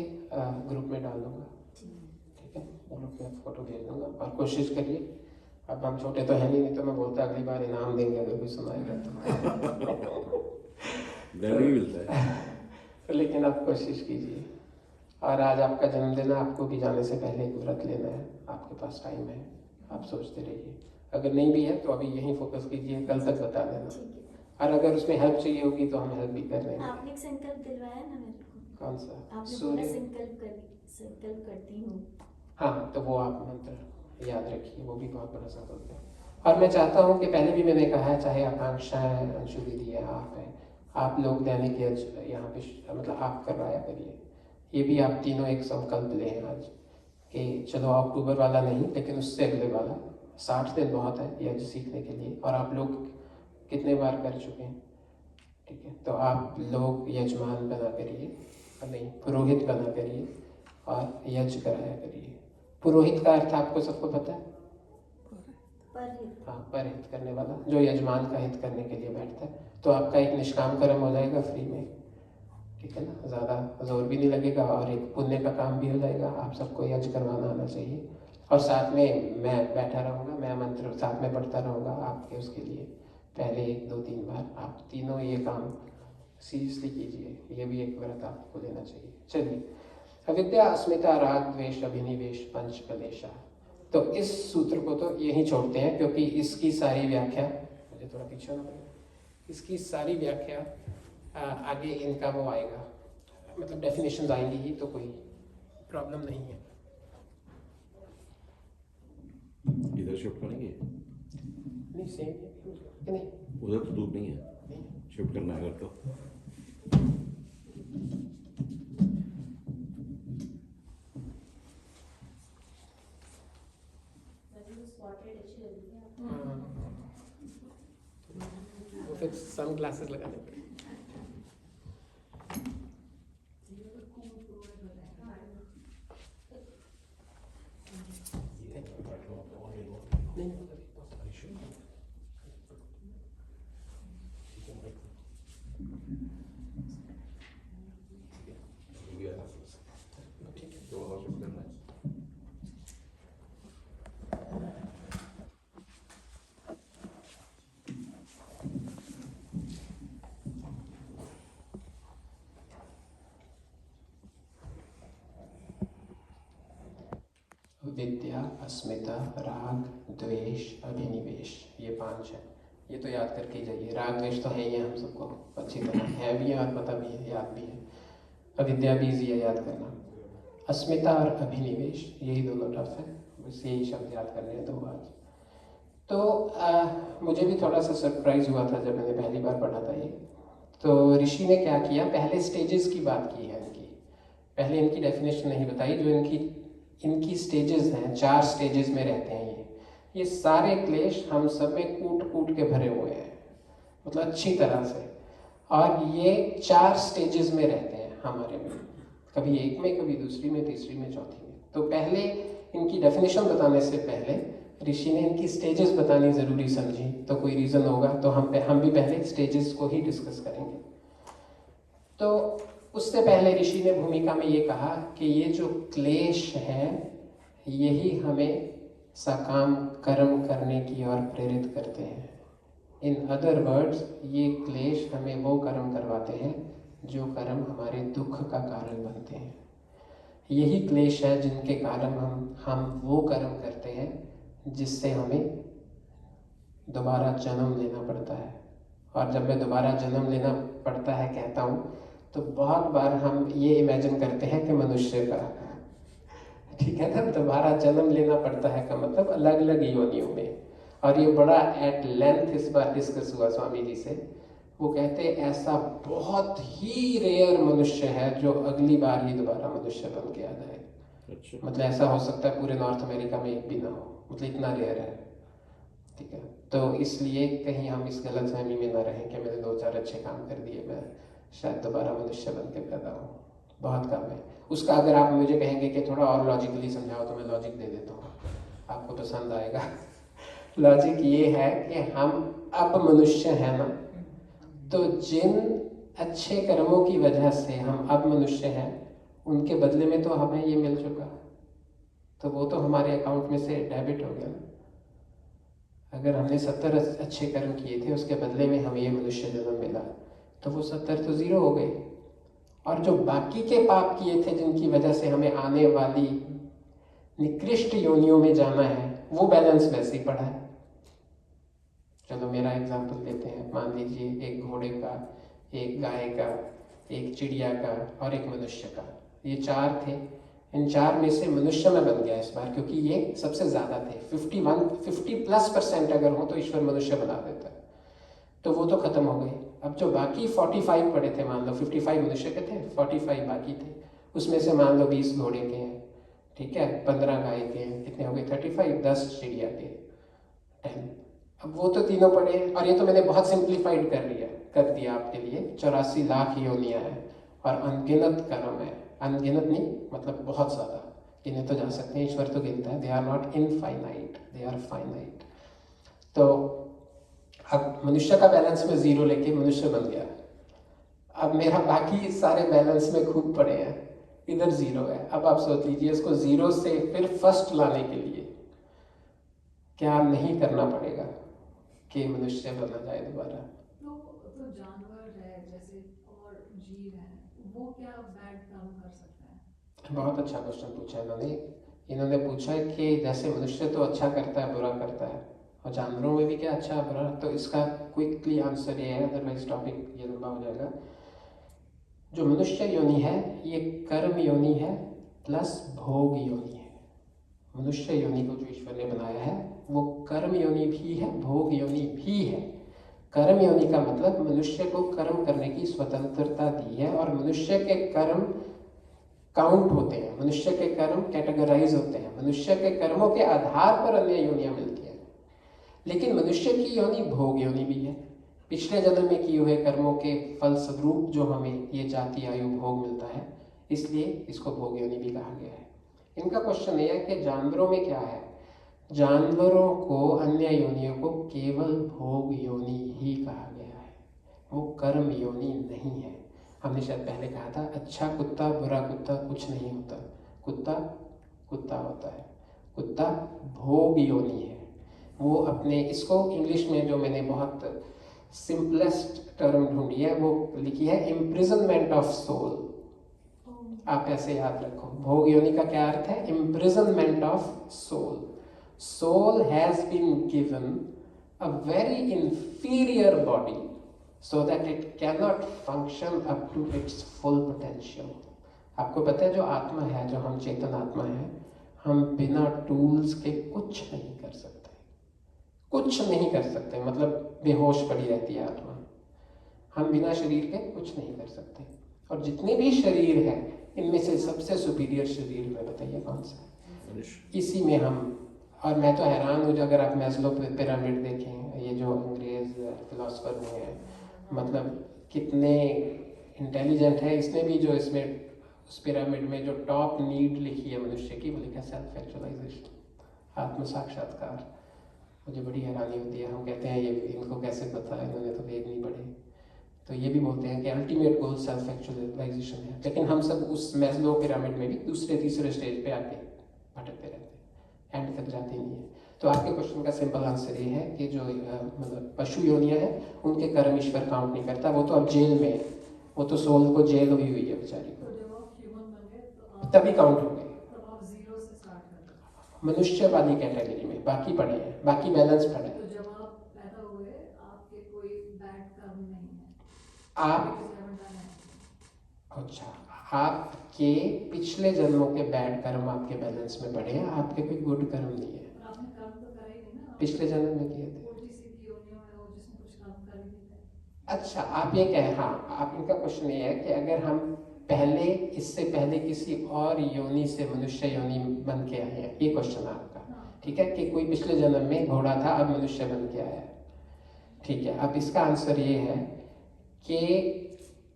ग्रुप में डाल दूँगा, ठीक है? ग्रुप में फ़ोटो भेज दूँगा और कोशिश करिए। अब हम छोटे तो हैं नहीं तो मैं बोलता अगली बार इनाम देंगे अगर कोई सुनाएगा तो। मिलता है। लेकिन आप कोशिश कीजिए। और आज आपका जन्मदिन है, आपको भी जाने से पहले एक व्रत लेना है, आपके पास टाइम है, आप सोचते रहिए। अगर नहीं भी है तो अभी यहीं फोकस कीजिए, कल तक बता देना। और अगर उसमें हेल्प चाहिए होगी तो हम हेल्प भी कर देंगे। आपने एक संकल्प दिलवाया ना मेरे को। कौन सा? आपने बोला संकल्प करती हूँ। हाँ, तो वो आप मंत्र याद रखिए, वो भी बहुत बड़ा संकल्प है। और मैं चाहता हूँ कि पहले भी मैंने कहा है, चाहे आकांक्षा है, अंशु दीदी है, आप है, आप लोग दैनिक यज्ञ यहाँ पे मतलब आप करवाया करिए। ये भी आप तीनों एक संकल्प लें आज कि चलो अक्टूबर वाला नहीं लेकिन उससे अगले वाला। 60 दिन बहुत है यज्ञ सीखने के लिए। और आप लोग कितने बार कर चुके हैं, ठीक है? तो आप लोग यजमान बना करिए, नहीं पुरोहित बना करिए और यज्ञ कराया करिए। पुरोहित का अर्थ आपको सबको पता है? हाँ, परहित करने वाला, जो यजमान का हित करने के लिए बैठता है। तो आपका एक निष्काम कर्म हो जाएगा फ्री में, ठीक है ना? ज़्यादा जोर भी नहीं लगेगा और एक पुण्य का काम भी हो जाएगा। आप सबको यज्ञ करवाना आना चाहिए। और साथ में मैं बैठा रहूँगा, मैं मंत्र साथ में पढ़ता रहूँगा आपके उसके लिए। पहले 1 2 3 बार आप तीनों ये काम सीरियसली कीजिए। ये भी एक व्रत आपको लेना चाहिए। चलिए, अविद्या अस्मिता राग द्वेष अभिनिवेश पंच कलेशा। तो इस सूत्र को तो यहीं छोड़ते हैं क्योंकि इसकी सारी व्याख्या, मुझे थोड़ा पीछे होना पड़ेगा, इसकी सारी व्याख्या आगे इनका वो आएगा, मतलब डेफिनेशंस आएंगी ही, तो कोई प्रॉब्लम नहीं है। इधर शिफ्ट करेंगे? नहीं, सेम है नहीं, उधर तो दूर नहीं है, शिफ्ट करना है अगर तो। तो फिर सन ग्लासेस लगा देंगे। विद्या, अस्मिता, राग, द्वेष, अभिनिवेश, ये 5 है। ये तो याद करके ही जाइए। राग द्वेष तो है ही हम सबको अच्छी तरह है भी है और पता भी है, याद भी है। अविद्या भी इजी है याद करना। अस्मिता और अभिनिवेश यही दोनों टफ है, बस यही शब्द याद करने हैं 2 आज। तो मुझे भी थोड़ा सा सरप्राइज हुआ था जब मैंने पहली बार पढ़ा था ये। तो ऋषि ने क्या किया, पहले स्टेजेस की बात की है इनकी। पहले इनकी डेफिनेशन नहीं बताई, जो इनकी स्टेजेस हैं, 4 स्टेजेस में रहते हैं ये सारे क्लेश हम सब में कूट के भरे हुए हैं, मतलब अच्छी तरह से। और ये 4 स्टेजेस में रहते हैं हमारे में, कभी एक में, कभी दूसरी में, तीसरी में, चौथी में। तो पहले इनकी डेफिनेशन बताने से पहले ऋषि ने इनकी स्टेजेस बतानी ज़रूरी समझी। तो कोई रीज़न होगा तो हम भी पहले स्टेजेस को ही डिस्कस करेंगे। तो उससे पहले ऋषि ने भूमिका में ये कहा कि ये जो क्लेश है यही हमें सकाम कर्म करने की ओर प्रेरित करते हैं। इन अदर वर्ड्स, ये क्लेश हमें वो कर्म करवाते हैं जो कर्म हमारे दुख का कारण बनते हैं। यही क्लेश है जिनके कारण हम वो कर्म करते हैं जिससे हमें दोबारा जन्म लेना पड़ता है। और जब मैं दोबारा जन्म लेना पड़ता है कहता हूँ तो बहुत बार हम ये इमेजिन करते हैं कि मनुष्य का, ठीक है ना, दोबारा जन्म लेना पड़ता है का मतलब अलग अलग योनियों में। और ये बड़ा एट लेंथ इस बार डिस्कस हुआ स्वामी जी से। वो कहते हैं ऐसा बहुत ही रेयर मनुष्य है जो अगली बार ही दोबारा मनुष्य बन के आ जाए। अच्छा। मतलब ऐसा हो सकता है पूरे नॉर्थ अमेरिका में एक भी ना हो, मतलब इतना रेयर है, ठीक है। तो इसलिए कहीं हम इस गलतफहमी में ना रहें कि मैंने 2-4 अच्छे काम कर दिए, मैं शायद दोबारा मनुष्य बन के पैदा हूँ। बहुत काम है उसका। अगर आप मुझे कहेंगे कि थोड़ा और लॉजिकली समझाओ तो मैं लॉजिक दे देता हूँ, आपको पसंद आएगा। लॉजिक ये है कि हम अब मनुष्य हैं ना, तो जिन अच्छे कर्मों की वजह से हम अब मनुष्य हैं उनके बदले में तो हमें ये मिल चुका, तो वो तो हमारे अकाउंट में से डेबिट हो गया ना। अगर हमने 70 अच्छे कर्म किए थे उसके बदले में हमें ये मनुष्य जन्म मिला तो वो 70 तो 0 हो गए। और जो बाकी के पाप किए थे जिनकी वजह से हमें आने वाली निकृष्ट योनियों में जाना है वो बैलेंस वैसे ही पड़ा है। चलो मेरा एग्जाम्पल लेते हैं। मान लीजिए एक घोड़े का, एक गाय का, एक चिड़िया का और एक मनुष्य का, ये 4 थे। इन 4 में से मनुष्य में बन गया इस बार क्योंकि ये सबसे ज़्यादा थे। 50+% अगर हो तो ईश्वर मनुष्य बना देता है, तो वो तो ख़त्म हो गए। अब जो बाकी 45 पड़े थे, मान लो 55 मनुष्य के थे, 45 बाकी थे, उसमें से मान लो 20 घोड़े के हैं, ठीक है, 15 गाय के हैं, कितने हो गए 35, 10 चिड़िया के 10। अब वो तो तीनों पड़े हैं। और ये तो मैंने बहुत सिंप्लीफाइड कर दिया आपके लिए। 84 लाख योनियाँ हैं और अनगिनत कर्म है। अनगिनत नहीं मतलब बहुत ज़्यादा, गिने तो जा सकते हैं, ईश्वर तो गिनता है। They are not infinite, they are finite. तो अब मनुष्य का बैलेंस में 0 लेके मनुष्य बन गया। अब मेरा बाकी सारे बैलेंस में खूब पड़े हैं, इधर 0 है। अब आप सोच लीजिए इसको 0 से फिर फर्स्ट लाने के लिए क्या नहीं करना पड़ेगा कि मनुष्य बना जाए दोबारा। तो जानवर है जैसे और जीव है, वो क्या बैड काम कर सकते हैं? बहुत अच्छा क्वेश्चन पूछा इन्होंने पूछा है कि जैसे मनुष्य तो अच्छा करता है बुरा करता है, और जानवरों में भी क्या अच्छा बुरा। तो इसका क्विकली आंसर ये है, अदरवाइज टॉपिक ये लंबा हो जाएगा। जो मनुष्य योनि है ये कर्म योनि है प्लस भोग योनि है। मनुष्य योनि को जो ईश्वर ने बनाया है वो कर्म योनि भी है, भोग योनि भी है। कर्म योनि का मतलब मनुष्य को कर्म करने की स्वतंत्रता दी है, और मनुष्य के कर्म काउंट होते हैं, मनुष्य के कर्म कैटेगराइज होते हैं, मनुष्य के कर्मों के आधार पर अन्य योनियां मिलती हैं। लेकिन मनुष्य की योनि भोग योनि भी है। पिछले जन्म में किए हुए कर्मों के फलस्वरूप जो हमें ये जाति आयु भोग मिलता है, इसलिए इसको भोग योनि भी कहा गया है। इनका क्वेश्चन ये है कि जानवरों में क्या है। जानवरों को, अन्य योनियों को केवल भोग योनि ही कहा गया है, वो कर्म योनि नहीं है। हमने शायद पहले कहा था अच्छा कुत्ता बुरा कुत्ता कुछ नहीं होता, कुत्ता कुत्ता होता है। कुत्ता भोग योनि है। वो अपने, इसको इंग्लिश में जो मैंने बहुत सिंपलेस्ट टर्म ढूंढी है वो लिखी है इम्प्रिजनमेंट ऑफ सोल। आप ऐसे याद रखो, भोग योनि का क्या अर्थ है? Imprisonment of soul. Soul has been given a very inferior body so that it cannot function up to its full potential। आपको पता है जो आत्मा है, जो हम चेतन आत्मा है, हम बिना टूल्स के कुछ नहीं कर सकते, कुछ नहीं कर सकते। मतलब बेहोश पड़ी रहती है आत्मा, हम बिना शरीर के कुछ नहीं कर सकते। और जितने भी शरीर हैं इनमें से सबसे सुपीरियर शरीर में बताइए कौन सा है? इसी में हम, और मैं तो हैरान हूँ अगर आप मैस्लो पिरामिड देखें, ये जो अंग्रेज फिलोसफर हुए हैं, मतलब कितने इंटेलिजेंट है। इसने भी जो इसमें उस पिरामिड में जो टॉप नीड लिखी है मनुष्य की, वो लिखा सेल्फ एक्चुअलाइजेशन, आत्म साक्षात्कार। मुझे बड़ी हैरानी होती है, हम कहते हैं ये इनको कैसे पता है, इन्होंने तो वेद नहीं पढ़े। तो ये भी बोलते हैं कि अल्टीमेट गोल सेल्फ एक्चुअलाइजेशन है, लेकिन हम सब उस मैस्लो पिरामिड में भी दूसरे तीसरे स्टेज पे आके भटकते रहते हैं, एंड तक जाते नहीं है। तो आपके क्वेश्चन का सिंपल आंसर ये है कि जो मतलब पशु योनियाँ हैं उनके कर्म ईश्वर काउंट नहीं करता, वो तो अब जेल में है, वो तो सोल को जेल हुई हुई है बेचारी को, तो जब आप ह्यूमन बन गए तो आप तभी काउंट हो गए तब आप जीरो से स्टार्ट करते मनुष्य वाली कैटेगरी में। बाकी पड़े हैं, बाकी बैलेंस पड़े हैं। तो जब आप पैदा हुए आपके कोई बैड कर्म नहीं है, आप because you haven't done anything. अच्छा, आपके पिछले जन्मों के बैड कर्म आपके बैलेंस में पड़े हैं, आपके कोई गुड कर्म नहीं है। और आपने कर्म तो करा ही नहीं ना, पिछले जन्म में किए थे। उल्टी सीधी योनियों में हो जिसमें कुछ कर्म कर ही नहीं थे। अच्छा, आप ये कहें, हाँ, आप इनका क्वेश्चन ये है कि अगर हम पहले इससे पहले किसी और योनि से मनुष्य योनि बन के आए हैं, ये क्वेश्चन आपका, हाँ। ठीक है, कि कोई पिछले जन्म में घोड़ा था अब मनुष्य बन के आया है, ठीक है। अब इसका आंसर ये है कि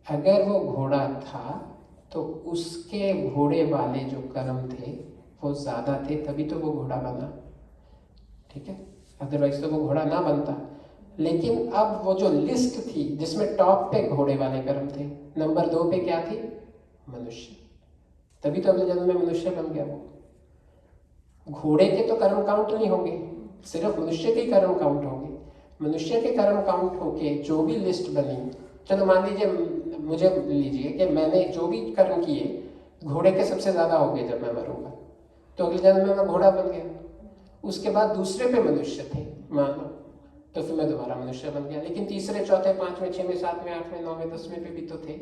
अगर वो घोड़ा था तो उसके घोड़े वाले जो कर्म थे वो ज़्यादा थे, तभी तो वो घोड़ा बना, ठीक है, अदरवाइज तो वो घोड़ा ना बनता। लेकिन अब वो जो लिस्ट थी जिसमें टॉप पे घोड़े वाले कर्म थे, नंबर 2 पे क्या थी? मनुष्य, तभी तो अगले जन्म में मनुष्य बन गया वो। घोड़े के तो कर्म काउंट नहीं होंगे, सिर्फ मनुष्य के कर्म काउंट होंगे। मनुष्य के कर्म काउंट होके जो भी लिस्ट बनी, चलो मान लीजिए, मुझे लीजिए कि मैंने जो भी कर्म किए घोड़े के सबसे ज़्यादा हो गए, जब मैं मरूंगा तो अगले जन्म में मैं घोड़ा बन गया। उसके बाद दूसरे पे मनुष्य थे मान लो, तो फिर मैं दोबारा मनुष्य बन गया। लेकिन तीसरे, चौथे, 5वें, 6वें, 7वें, 8वें, 9वें, 10वें पे भी तो थे,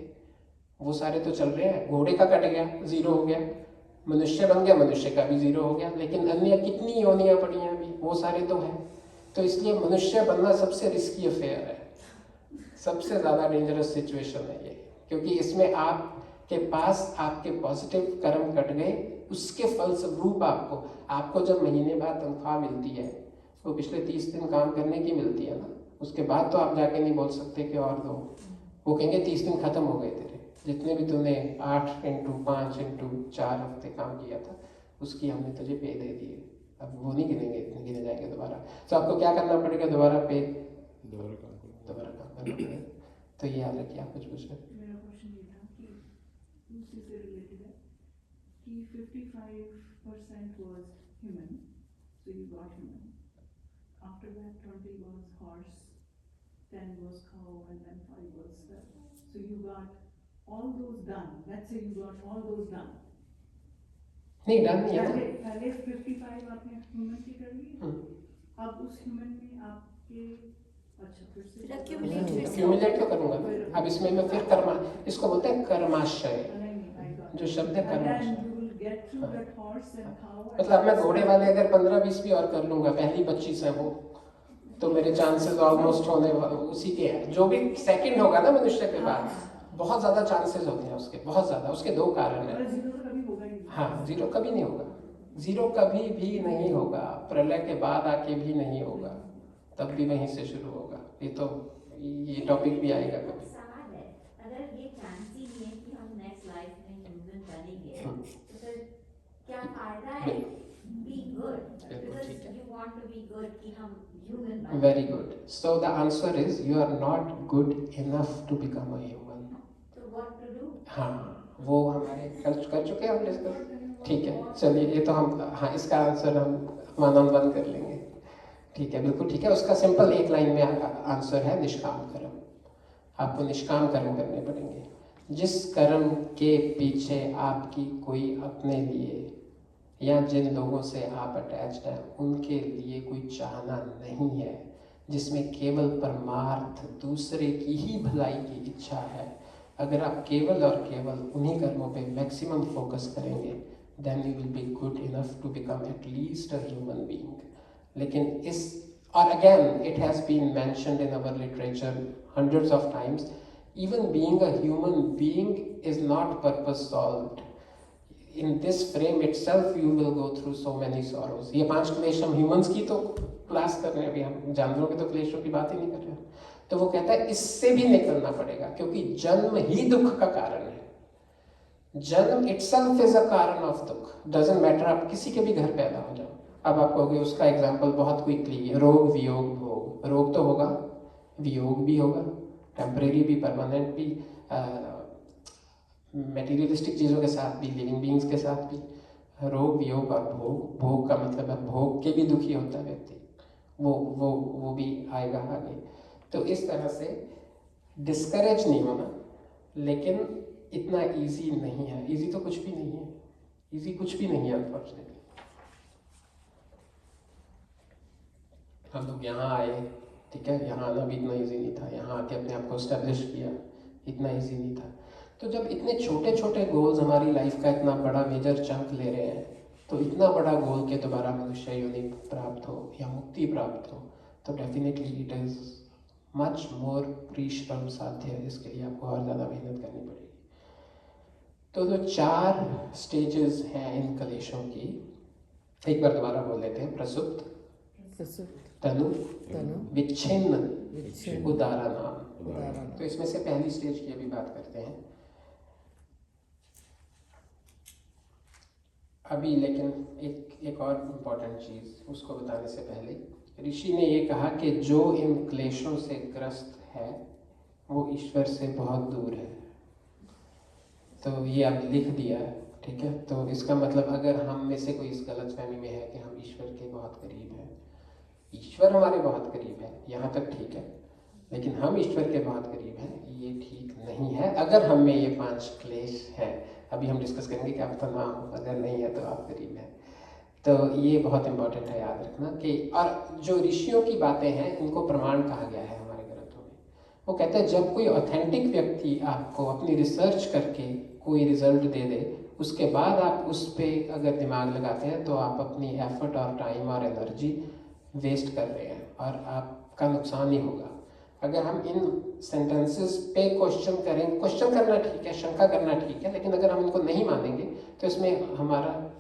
वो सारे तो चल रहे हैं। घोड़े का कट गया, 0 हो गया, मनुष्य बन गया, मनुष्य का भी 0 हो गया, लेकिन अन्य कितनी योनियां पड़ी हैं अभी, वो सारे तो हैं। तो इसलिए मनुष्य बनना सबसे रिस्की अफेयर है, सबसे ज़्यादा डेंजरस सिचुएशन है ये, क्योंकि इसमें आपके पास आपके पॉजिटिव कर्म कट गए, उसके फलस्वरूप आपको जब महीने बाद तनख्वाह मिलती है वो पिछले 30 दिन काम करने की मिलती है ना, उसके बाद तो आप जाके नहीं बोल सकते कि और दो। वो कहेंगे 30 दिन खत्म हो गए तेरे, जितने भी तूने 8 इंटू 5 इंटू 4 हफ्ते काम किया था उसकी हमने तुझे पे दे दिए, अब वो नहीं गिनेंगे, इतने गिने जाएंगे दोबारा। तो आपको क्या करना पड़ेगा? दोबारा काम करना पड़ेगा। तो ये याद रखिए। आप कुछ पूछ रहे? मेरा क्वेश्चन ये था कि उसी से रिलेटेड है कि 55% was human, so you got human. After that 20 was horse, 10 was cow, and then 5 was stuff. So you got all those done. Let's say you got all those done. नहीं, done नहीं है। पहले 55 आपने human की कर ली, अब उस human में आपके अच्छा फिर से एक्यूमुलेट क्यों करूंगा? अब इसमें मैं फिर कर्मा, इसको बोलते हैं कर्माशय, जो शब्द है कर्माशय। मतलब मैं घोड़े वाले अगर 15-20 भी और कर लूंगा, पहली 25 है वो, तो मेरे चांसेस ऑलमोस्ट होने उसी के हैं। जो भी सेकंड होगा ना मनुष्य के बाद, बहुत ज़्यादा चांसेस होते हैं उसके, बहुत ज़्यादा। उसके 2 कारण हैं। हाँ, 0 कभी नहीं होगा, 0 कभी भी नहीं होगा, प्रलय के बाद आके भी नहीं होगा, तब भी वहीं से शुरू होगा। ये टॉपिक भी आएगा कभी। सवाल है, अगर ये चांस ही नहीं है कि हम नेक्स्ट लाइफ में ह्यूमन बनेंगे, तो फिर क्या फायदा है be good, because you want to be good कि हम ह्यूमन बने। Very good. So the answer is you are not good enough to become a human. तो व्हाट टू डू? हाँ, वो हमारे कर चुके हैं हम डिस्कस। ठीक है, चलिए, ये तो हम, हाँ, इसका आंसर हम वन ऑन वन कर लेंगे। ठीक है, बिल्कुल ठीक है। उसका सिंपल एक लाइन में आंसर है निष्काम कर्म। आपको निष्काम कर्म करने पड़ेंगे। जिस कर्म के पीछे आपकी कोई अपने लिए या जिन लोगों से आप अटैच्ड हैं उनके लिए कोई चाहना नहीं है, जिसमें केवल परमार्थ दूसरे की ही भलाई की इच्छा है, अगर आप केवल और केवल उन्हीं कर्मों पे मैक्सिमम फोकस करेंगे, then you will be good enough to become at least a human being. लेकिन इस, और again it has been mentioned in our literature hundreds of times, even being a human being is not purpose solved. In this frame itself you will go through so many sorrows. ये 5 क्लेश हम humans की तो class कर रहे हैं, अभी हम जानवरों के तो क्लेशों की बात ही नहीं कर रहे हैं। तो वो कहता है इससे भी निकलना पड़ेगा, क्योंकि जन्म ही दुख का कारण है। जन्म itself is a कारण ऑफ दुख। डजंट मैटर आप किसी के भी घर पैदा हो जाओ। अब आप कहोगे उसका एग्जाम्पल बहुत क्विकली, रोग वियोग भोग। रोग तो होगा, वियोग भी होगा, टेम्परेरी भी, परमानेंट भी, मटेरियलिस्टिक चीज़ों के साथ भी, लिविंग बीइंग्स के साथ भी। रोग, वियोग और भोग, भोग का मतलब है भोग के भी दुखी होता है व्यक्ति, वो भी आएगा आगे। तो इस तरह से डिस्करेज नहीं होना, लेकिन इतना इजी नहीं है। इजी तो कुछ भी नहीं है, इजी कुछ भी नहीं है अनफॉर्चुनेटली। हम लोग यहाँ आए, ठीक है, यहाँ आना भी इतना इजी नहीं था, यहाँ आके अपने आप को एस्टेब्लिश किया, इतना इजी नहीं था। तो जब इतने छोटे छोटे गोल्स हमारी लाइफ का इतना बड़ा मेजर चंक ले रहे हैं, तो इतना बड़ा गोल के दोबारा मनुष्य योनि प्राप्त हो या मुक्ति प्राप्त हो, तो definitely it is much more परिश्रम साध्य है। इसके लिए आपको और ज़्यादा मेहनत करनी पड़ेगी। तो जो 4 स्टेजेस हैं इन कलेशों की, एक बार दोबारा बोल लेते हैं। प्रसुप्त, तनु, विच्छिन्न, उदारा नाम। तो इसमें से पहली स्टेज की अभी बात करते हैं अभी। लेकिन एक और इम्पॉर्टेंट चीज़ उसको बताने से पहले ऋषि ने ये कहा कि जो इन क्लेशों से ग्रस्त है वो ईश्वर से बहुत दूर है। तो ये अब लिख दिया है, ठीक है। तो इसका मतलब अगर हम में से कोई इस गलतफहमी में है कि हम ईश्वर के बहुत करीब हैं, ईश्वर हमारे बहुत करीब है, यहाँ तक ठीक है, लेकिन हम ईश्वर के बहुत करीब हैं, ये ठीक नहीं है। अगर हम में ये 5 क्लेश हैं, अभी हम डिस्कस करेंगे कि आप तो ना हो, अगर नहीं है तो आप करीब हैं। तो ये बहुत इंपॉर्टेंट है याद रखना कि, और जो ऋषियों की बातें हैं इनको प्रमाण कहा गया है हमारे ग्रंथों में। वो कहते हैं जब कोई ऑथेंटिक व्यक्ति आपको अपनी रिसर्च करके कोई रिजल्ट दे दे, उसके बाद आप उस पर अगर दिमाग लगाते हैं तो आप अपनी एफर्ट और टाइम और एनर्जी वेस्ट कर रहे हैं और आपका नुकसान ही होगा। अगर हम इन सेंटेंसेस पे क्वेश्चन करें, क्वेश्चन करना ठीक है, शंका करना ठीक है, लेकिन अगर हम इनको नहीं मानेंगे तो इसमें हमारा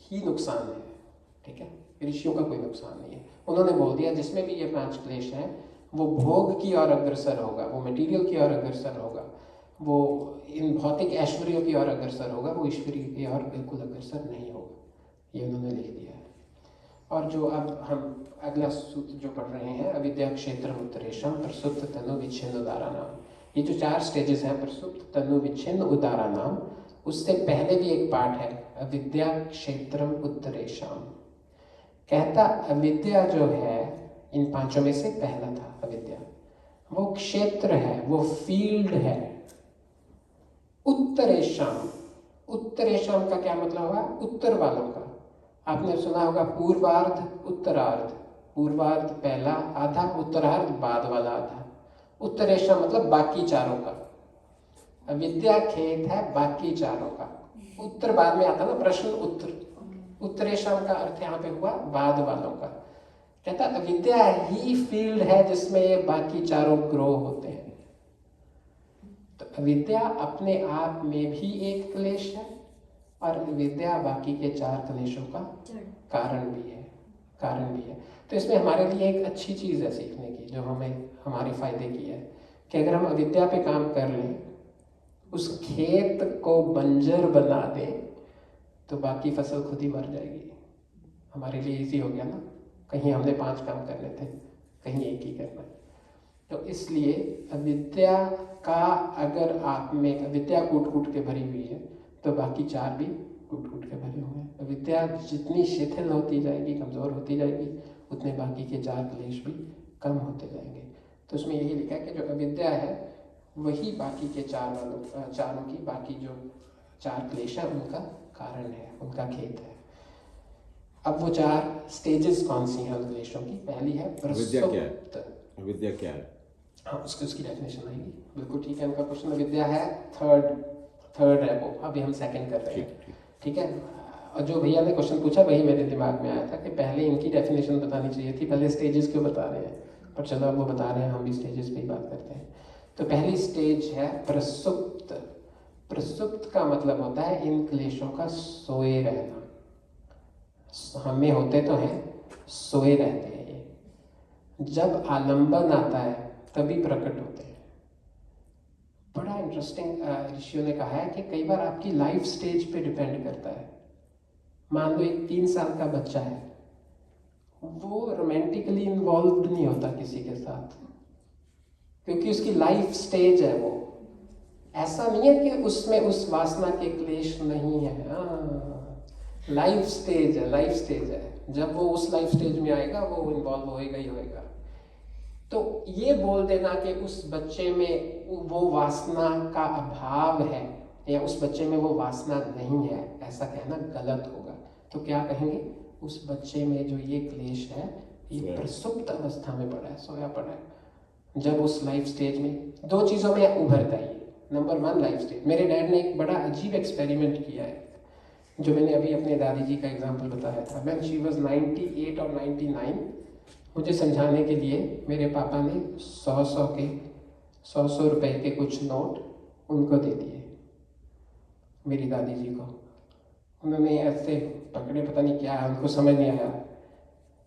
ही नुकसान है, ठीक है। ऋषियों का कोई नुकसान नहीं है। उन्होंने बोल दिया जिसमें भी ये 5 क्लेश हैं वो भोग की ओर अग्रसर होगा, वो मटेरियल की ओर अग्रसर होगा, वो इन भौतिक ऐश्वर्यों की ओर अग्रसर होगा, वो ईश्वरीय की ओर बिल्कुल अग्रसर नहीं होगा। ये उन्होंने लिख दिया है। और जो अब हम अगला सूत्र जो पढ़ रहे हैं, अविद्या क्षेत्र उत्तरेशम प्रसुप्त तनु विच्छिन्न उदारा नाम। ये जो 4 स्टेजेस हैं, प्रसुप्त तनु विच्छिन्न उदारा नाम, उससे पहले भी एक पाठ है अविद्या क्षेत्रम उत्तरेशम। कहता अविद्या जो है इन 5 में से पहला था अविद्या, वो क्षेत्र है, वो फील्ड है। उत्तरेशम, उत्तरेशम का क्या मतलब हुआ? उत्तर वालों का। आपने सुना होगा पूर्वार्ध उत्तरार्ध, पूर्वार्ध पहला आधा, उत्तरार्ध बाद वाला आधा। उत्तरेशम मतलब बाकी चारों का। अविद्या खेत है बाकी चारों का। उत्तर बाद में आता ना प्रश्न उत्तर, उत्तरेशम का अर्थ यहाँ पे हुआ बाद वालों का। कहता अविद्या ही फील्ड है जिसमें ये बाकी चारों ग्रो होते हैं। तो अविद्या अपने आप में भी एक क्लेश है और विद्या बाकी के 4 क्लेशों का कारण भी है, कारण भी है। तो इसमें हमारे लिए एक अच्छी चीज़ है सीखने की, जो हमें हमारे फायदे की है कि अगर हम अविद्या पे काम कर लें, उस खेत को बंजर बना दें, तो बाकी फसल खुद ही मर जाएगी। हमारे लिए इजी हो गया ना, कहीं हमने 5 काम करने थे, कहीं एक ही करना है। तो इसलिए अविद्या का, अगर आप में अविद्या कूट कूट के भरी हुई है तो बाकी 4 भी कूट कूट के भरे हुए हैं। अविद्या जितनी शिथिल होती जाएगी, कमज़ोर होती जाएगी, उतने बाकी के 4 क्लेश भी कम होते जाएंगे। तो उसमें यही लिखा है कि जो अविद्या है वही बाकी के 4 की बाकी जो 4 क्लेश है उनका कारण है, उनका खेत है। अब वो 4 स्टेजेस कौन सी हैं उन क्लेशों की? पहली है अविद्या क्या है? अविद्या क्या है? हाँ, उसकी डेफिनेशन आएगी। बिल्कुल ठीक है, उनका क्वेश्चन अविद्या है थर्ड है वो, अभी हम सेकंड कर रहे हैं, ठीक है। और जो भैया ने क्वेश्चन पूछा वही मेरे दिमाग में आया था कि पहले इनकी डेफिनेशन बतानी चाहिए थी, पहले स्टेजेस क्यों बता रहे हैं, पर चलो अब वो बता रहे हैं, हम भी स्टेजेस पे ही बात करते हैं। तो पहली स्टेज है प्रसुप्त। प्रसुप्त का मतलब होता है इन क्लेशों का सोए रहना। हमें होते तो हैं, सोए रहते हैं ये। जब आलंबन आता है तभी प्रकट होते हैं। बड़ा इंटरेस्टिंग ऋषियों ने कहा है कि कई बार आपकी लाइफ स्टेज पे डिपेंड करता है। मान लो एक 3 साल का बच्चा है, वो रोमांटिकली इन्वॉल्व नहीं होता किसी के साथ, क्योंकि उसकी लाइफ स्टेज है वो। ऐसा नहीं है कि उसमें उस वासना के क्लेश नहीं है, लाइफ स्टेज है, लाइफ स्टेज है। जब वो उस लाइफ स्टेज में आएगा वो इन्वॉल्व होएगा ही होएगा। तो ये बोल देना कि उस बच्चे में वो वासना का अभाव है या उस बच्चे में वो वासना नहीं है, ऐसा कहना गलत होगा। तो क्या कहेंगे, उस बच्चे में जो ये क्लेश है ये प्रसुप्त अवस्था में पड़ा है, सोया पड़ा है। जब उस लाइफ स्टेज में दो चीज़ों में उभरता है। Number 1 life stage. मेरे डैड ने एक बड़ा अजीब एक्सपेरिमेंट किया है, जो मैंने अभी अपने दादी जी का एग्जाम्पल बताया था। मैन शी वॉज 98 और 99, मुझे समझाने के लिए मेरे पापा ने 100 रुपए के कुछ नोट उनको दे दिए, मेरी दादी जी को। उन्होंने ऐसे पकड़े, पता नहीं क्या, उनको समझ नहीं आया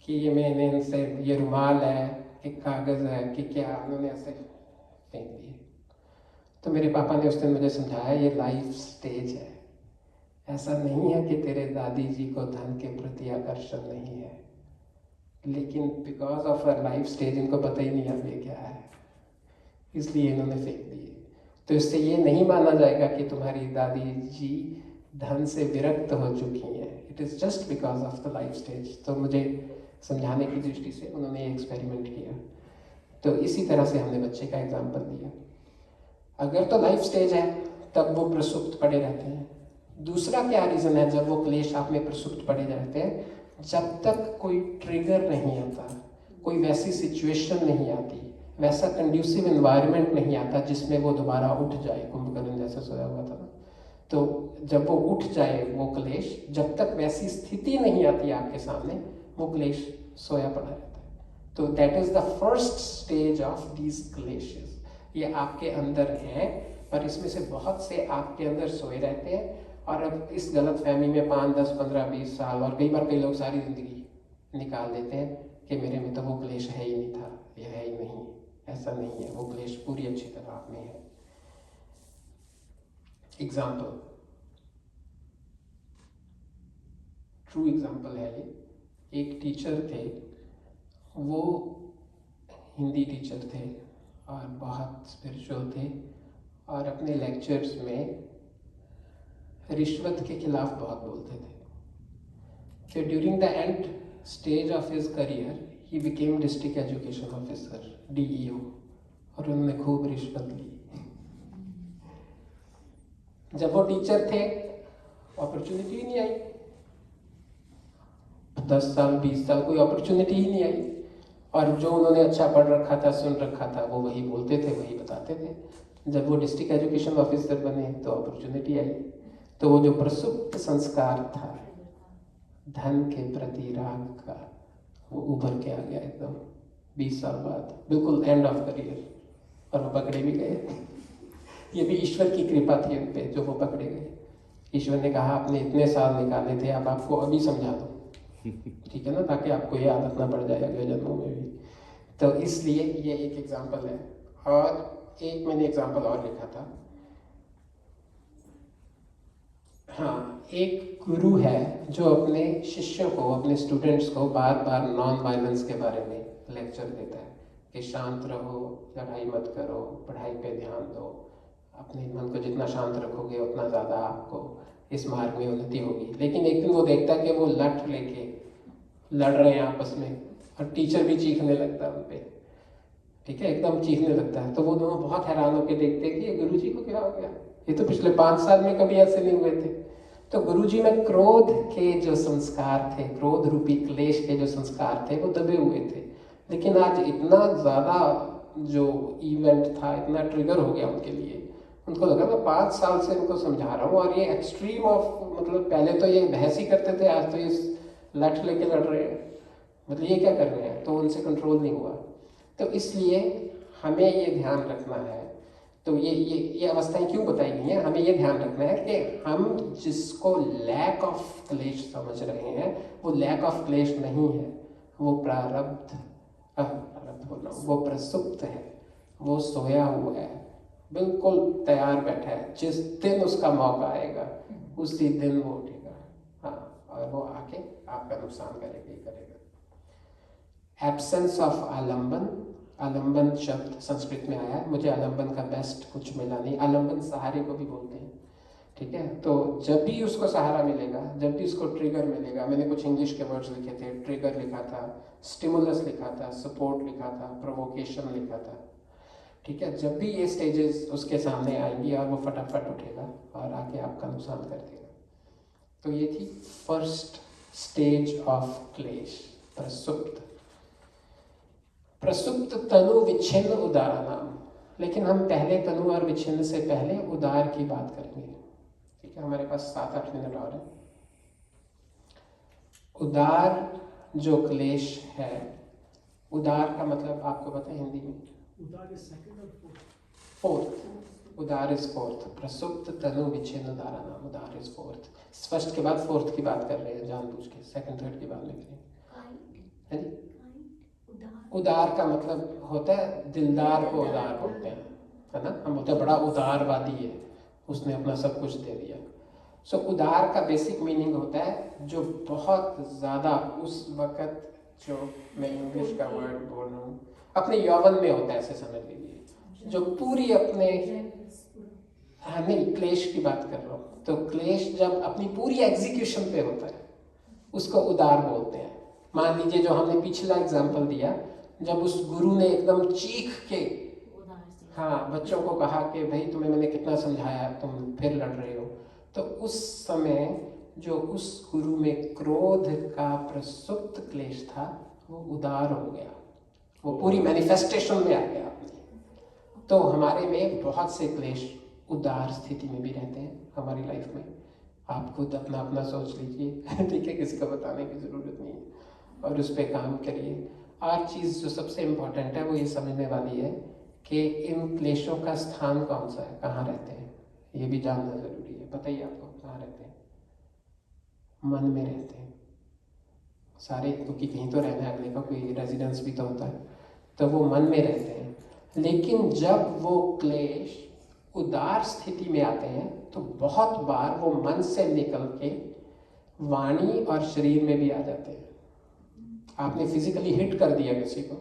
कि ये मैंने इनसे, ये रुमाल है कि कागज़ है कि क्या, उन्होंने ऐसे फेंक दिए। तो मेरे पापा ने उस दिन मुझे समझाया ये लाइफ स्टेज है, ऐसा नहीं है कि तेरे दादी जी को धन के प्रति आकर्षण नहीं है, लेकिन because of a life stage इनको पता ही नहीं अब ये क्या है, इसलिए इन्होंने फेंक दिए। तो इससे ये नहीं माना जाएगा कि तुम्हारी दादी जी धन से विरक्त हो चुकी हैं, it is just because of the life stage. तो मुझे समझाने की दृष्टि से उन्होंने ये एक्सपेरिमेंट किया। तो इसी तरह से हमने बच्चे का एग्जाम्पल दिया। अगर तो लाइफ स्टेज है तब वो प्रसुप्त पड़े रहते हैं। दूसरा क्या रीज़न है जब वो क्लेश आप में प्रसुप्त पड़े रहते हैं, जब तक कोई ट्रिगर नहीं आता, कोई वैसी सिचुएशन नहीं आती, वैसा कंड्यूसिव एनवायरनमेंट नहीं आता जिसमें वो दोबारा उठ जाए, कुंभकर्ण जैसे सोया हुआ था ना। तो जब वो उठ जाए वो क्लेश, जब तक वैसी स्थिति नहीं आती आपके सामने, वो क्लेश सोया पड़ा रहता है। तो that is the first stage of these kleshas. ये आपके अंदर है, पर इसमें से बहुत से आपके अंदर सोए रहते हैं। और अब इस गलत फहमी में 5, 10, 15, 20 साल और कई बार कई लोग सारी जिंदगी निकाल देते हैं कि मेरे में तो वो क्लेश है ही नहीं था, ये है ही नहीं। ऐसा नहीं है, वो क्लेश पूरी अच्छी तरह आप में है। एग्जाम्पल, ट्रू एग्जाम्पल है ये। एक टीचर थे, वो हिंदी टीचर थे और बहुत स्पिरिचुअल थे, और अपने लेक्चर्स में रिश्वत के खिलाफ बहुत बोलते थे। तो during the end stage of his career he became district education officer, DEO, और उन्होंने खूब रिश्वत ली। जब वो टीचर थे अपॉर्चुनिटी ही नहीं आई, 10 साल 20 साल कोई अपॉर्चुनिटी ही नहीं आई। और जो उन्होंने अच्छा पढ़ रखा था, सुन रखा था, वो वही बोलते थे, वही बताते थे। जब वो डिस्ट्रिक्ट एजुकेशन ऑफिसर बने तो अपॉर्चुनिटी आई। तो वो जो प्रसुप्त संस्कार था धन के प्रति राग का, वो उभर के आ गया एकदम 20 साल बाद, बिल्कुल एंड ऑफ करियर, और वो पकड़े भी गए। ये भी ईश्वर की कृपा थी उन पे, जो वो पकड़े गए। ईश्वर ने कहा आपने इतने साल निकाले थे, अब आपको अभी समझा दो, ठीक है ना, ताकि आपको ये आदत ना पड़ जाए अगले जन्मों में भी। तो इसलिए ये एक एग्जाम्पल है। और एक मैंने एग्जाम्पल और लिखा था। हाँ, एक गुरु है जो अपने शिष्यों को, अपने स्टूडेंट्स को बार बार नॉन वायलेंस के बारे में लेक्चर देता है कि शांत रहो, लड़ाई मत करो, पढ़ाई पे ध्यान दो, अपने मन को जितना शांत रखोगे उतना ज़्यादा आपको इस मार्ग में उन्नति होगी। लेकिन एक दिन वो देखता है कि वो लठ लेके लड़ रहे हैं आपस में, और टीचर भी चीखने लगता है उन पे, ठीक है, एकदम चीखने लगता है। तो वो दोनों बहुत हैरान होकर देखते हैं कि ये गुरुजी को क्या हो गया, ये तो पिछले 5 साल में कभी ऐसे नहीं हुए थे। तो गुरुजी में क्रोध के जो संस्कार थे, क्रोध रूपी क्लेश के जो संस्कार थे, वो दबे हुए थे। लेकिन आज इतना ज़्यादा जो इवेंट था, इतना ट्रिगर हो गया उनके लिए, उनको लगा मैं 5 साल से इनको समझा रहा हूँ और ये एक्सट्रीम ऑफ, मतलब पहले तो ये बहस ही करते थे, आज तो ये लठ लेके लड़ रहे हैं, मतलब ये क्या कर रहे हैं। तो उनसे कंट्रोल नहीं हुआ। तो इसलिए हमें ये ध्यान रखना है। तो ये अवस्थाएं क्यों बताई गई हैं, हमें ये ध्यान रखना है कि हम जिसको लैक ऑफ क्लेश समझ रहे हैं, वो लैक ऑफ क्लेश नहीं है, वो प्रारब्ध बोल रहा हूँ, वो प्रसुप्त है, वो सोया हुआ है, बिल्कुल तैयार बैठा है। जिस दिन उसका मौका आएगा उसी दिन वो उठेगा, हाँ, और वो आके आपका नुकसान करेगा ही करेगा। एब्सेंस ऑफ आलंबन आलम्बन शब्द संस्कृत में आया है, मुझे आलम्बन का बेस्ट कुछ मिला नहीं। आलम्बन सहारे को भी बोलते हैं, ठीक है। तो जब भी उसको सहारा मिलेगा, जब भी उसको ट्रिगर मिलेगा, मैंने कुछ इंग्लिश के वर्ड्स लिखे थे, ट्रिगर लिखा था, स्टिमुलस लिखा था, सपोर्ट लिखा था, प्रोवोकेशन लिखा था, ठीक है। जब भी ये स्टेजेस उसके सामने आएंगी और वो फटाफट उठेगा और आके आपका नुकसान कर देगा। तो ये थी फर्स्ट स्टेज ऑफ क्लेश, प्रसुप्त। प्रसुप्त तनु विच्छिन्न उदारानाम। लेकिन हम पहले तनु और विच्छिन्न से पहले उदार की बात करेंगे, ठीक है। हमारे पास 7-8 मिनट और है। उदार जो क्लेश है, उदार का मतलब आपको पता है हिंदी में? उदार इज सेकंड और फोर्थ। उदार इज फोर्थ। प्रसुप्त तनु विच्छिन्न उदारानाम, उदार इज फोर्थ। स्पष्ट के बाद फोर्थ की बात कर रहे हैं जानबूझ के, सेकंड थर्ड की बात नहीं कर रहे हैं। उदार का मतलब होता है दिलदार को उदार बोलते हैं, है ना। हम बोलते हैं बड़ा उदारवादी है, उसने अपना सब कुछ दे दिया। सो उदार का बेसिक मीनिंग होता है जो बहुत ज़्यादा उस वक़्त, जो मैं इंग्लिश का वर्ड बोल रहा हूँ, अपने यौवन में होता है, ऐसे समझ लीजिए। जो पूरी अपने, हाँ नहीं, क्लेश की बात कर रहा हूँ। तो क्लेश जब अपनी पूरी एग्जीक्यूशन पे होता है उसको उदार बोलते हैं। मान लीजिए जो हमने पिछला एग्जाम्पल दिया, जब उस गुरु ने एकदम चीख के, हाँ, बच्चों को कहा कि भाई तुम्हें मैंने कितना समझाया, तुम फिर लड़ रहे हो, तो उस समय जो उस गुरु में क्रोध का प्रसुप्त क्लेश था वो उदार हो गया, वो पूरी मैनिफेस्टेशन में आ गया अपने। तो हमारे में बहुत से क्लेश उदार स्थिति में भी रहते हैं हमारी लाइफ में। आप खुद अपना अपना सोच लीजिए, ठीक है, किसी को बताने की ज़रूरत नहीं है, और उस पर काम करिए। और चीज़ जो सबसे इम्पोर्टेंट है वो ये समझने वाली है कि इन क्लेशों का स्थान कौन सा है, कहाँ रहते हैं, ये भी जानना ज़रूरी है। बताइए आपको कहाँ रहते हैं? मन में रहते हैं सारे, क्योंकि कहीं तो रहना है अगले का, कोई रेजिडेंस भी तो होता है, तो वो मन में रहते हैं। लेकिन जब वो क्लेश उदार स्थिति में आते हैं तो बहुत बार वो मन से निकल के वाणी और शरीर में भी आ जाते हैं। आपने फिजिकली हिट कर दिया किसी को,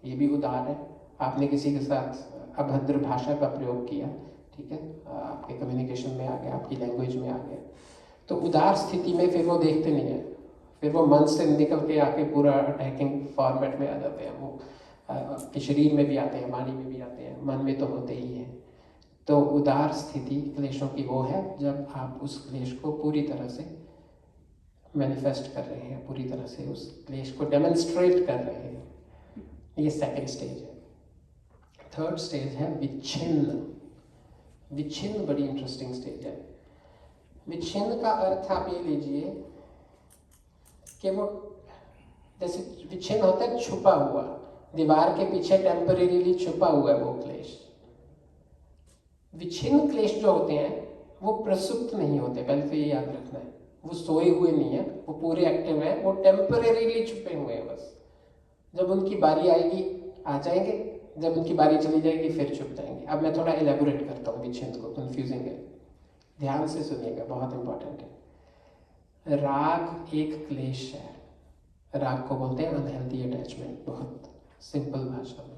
ये भी उदार है। आपने किसी के साथ अभद्र भाषा का प्रयोग किया, ठीक है, आपके कम्युनिकेशन में आ गया, आपकी लैंग्वेज में आ गया। तो उदार स्थिति में फिर वो देखते नहीं है, फिर वो मन से निकल के आके पूरा अटैकिंग फॉर्मेट में आ जाते हैं। वो आपके शरीर में भी आते हैं, वाणी में भी आते हैं, मन में तो होते ही हैं। तो उदार स्थिति क्लेशों की वो है जब आप उस क्लेश को पूरी तरह से मैनिफेस्ट कर रहे हैं, पूरी तरह से उस क्लेश को डेमोन्स्ट्रेट कर रहे हैं। ये सेकंड स्टेज है। थर्ड स्टेज है विच्छिन्न। विच्छिन्न बड़ी इंटरेस्टिंग स्टेज है। विच्छिन्न का अर्थ आप ये लीजिए कि वो जैसे विच्छिन्न होता है छुपा हुआ, दीवार के पीछे टेम्परेरीली छुपा हुआ है वो क्लेश। विच्छिन्न क्लेश जो होते हैं वो प्रसुप्त नहीं होते, पहले तो ये याद रखना है। वो सोए हुए नहीं है, वो पूरे एक्टिव हैं, वो टेम्परेरीली छुपे हुए हैं बस। जब उनकी बारी आएगी आ जाएंगे, जब उनकी बारी चली जाएगी फिर छुप जाएंगे। अब मैं थोड़ा एलेबोरेट करता हूँ विच्छिन्न को, कंफ्यूजिंग है, ध्यान से सुनिएगा, बहुत इंपॉर्टेंट है। राग एक क्लेश है। राग को बोलते हैं अनहेल्दी अटैचमेंट, बहुत सिंपल भाषा में।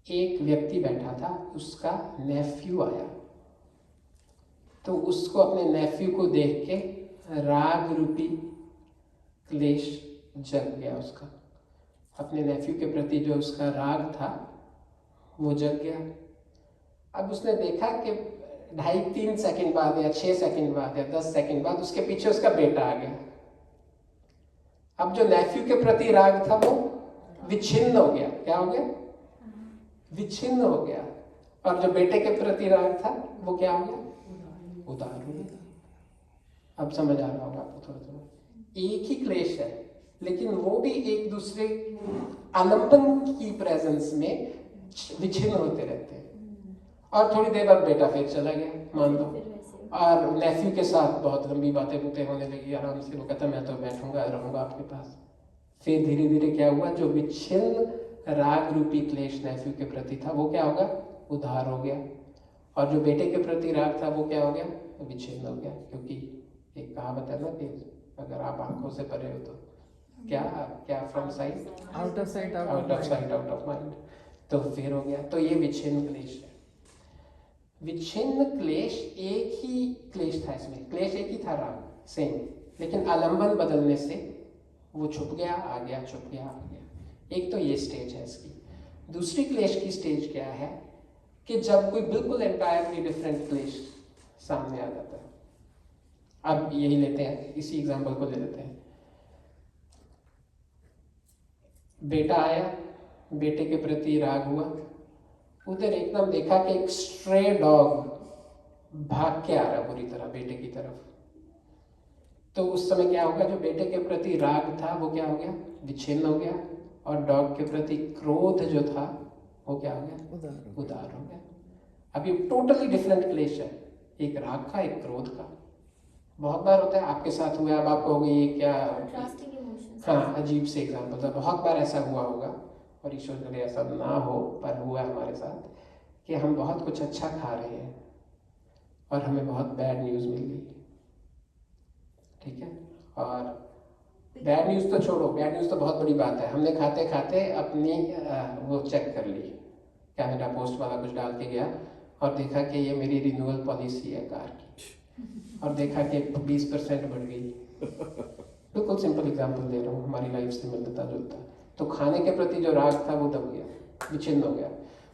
एक व्यक्ति बैठा था, उसका नेफ्यू आया, तो उसको अपने नेफ्यू को देख के राग रूपी क्लेश जग गया उसका। अपने नेफ्यू के प्रति जो उसका राग था वो जग गया। अब उसने देखा कि 2.5-3 सेकंड बाद या 6 सेकंड बाद या 10 सेकंड बाद उसके पीछे उसका बेटा आ गया। अब जो नेफ्यू के प्रति राग था वो विच्छिन्न हो गया। क्या हो गया? विच्छिन्न हो गया। और जो बेटे के प्रति राग था वो क्या हो गया? उदार हो गया। अब समझ आ रहा होगा आपको थोड़ा थोड़ा। एक ही क्लेश है, लेकिन वो भी एक दूसरे आलंबन की प्रेजेंस में विच्छिन्न होते रहते हैं। और थोड़ी देर बाद बेटा फिर चला गया, मान लो, और नेफ्यू के साथ बहुत लंबी बातें होने लगी आराम से। वो कहता मैं तो बैठूंगा रहूंगा आपके पास। फिर धीरे धीरे क्या हुआ, जो विच्छिन्न राग रूपी क्लेश नेफ्यू के प्रति था वो क्या होगा? उधार हो गया। और जो बेटे के प्रति राग था वो क्या हो गया? विच्छिन्न हो गया। क्योंकि एक कहावत है ना कि अगर आप आंखों से परे हो तो क्या क्या from sight out of sight out of sight out of mind, तो फिर हो गया। तो ये विच्छिन्न क्लेश है। विच्छिन्न क्लेश एक ही क्लेश था, इसमें क्लेश एक ही था राग सेम, लेकिन आलंबन बदलने से वो छुप गया आ गया, छुप गया आ गया। एक तो ये स्टेज है इसकी। दूसरी क्लेश की स्टेज क्या है कि जब कोई बिल्कुल एंटायरली डिफरेंट क्लेश सामने आ जाता है। अब यही लेते हैं, इसी एग्जांपल को ले लेते हैं। बेटा आया, बेटे के प्रति राग हुआ, उधर एकदम देखा कि एक स्ट्रे डॉग भाग के आ रहा पूरी तरह बेटे की तरफ। तो उस समय क्या होगा, जो बेटे के प्रति राग था वो क्या हो गया, विच्छिन्न हो गया, और डॉग के प्रति क्रोध जो था वो क्या हो गया, उदार हो गया। अब ये टोटली डिफरेंट क्लेश है, एक राग का एक क्रोध का। बहुत बार होता है, आपके साथ हुआ, अब आप कहोगे ये क्या, Contrasting emotions. हाँ अजीब से एग्जाम्पल था, बहुत बार ऐसा हुआ होगा, और ईश्वर करे ऐसा ना हो, पर हुआ हमारे साथ कि हम बहुत कुछ अच्छा खा रहे हैं और हमें बहुत बैड न्यूज़ मिल गई, ठीक है। और बैड न्यूज़ तो छोड़ो, बैड न्यूज़ तो बहुत बड़ी बात है। हमने खाते खाते अपनी वो चेक कर ली, कैनेडा पोस्ट वाला कुछ डाल के गया और देखा कि ये मेरी रिन्यूअल पॉलिसी है कार की, और देखा कि 20% बढ़ गई। बिल्कुल सिंपल एग्जांपल दे रहा हूँ, हमारी लाइफ से मिलता जुलता। तो खाने के प्रति जो राग था वो दब गया, विच्छिन्न हो गया,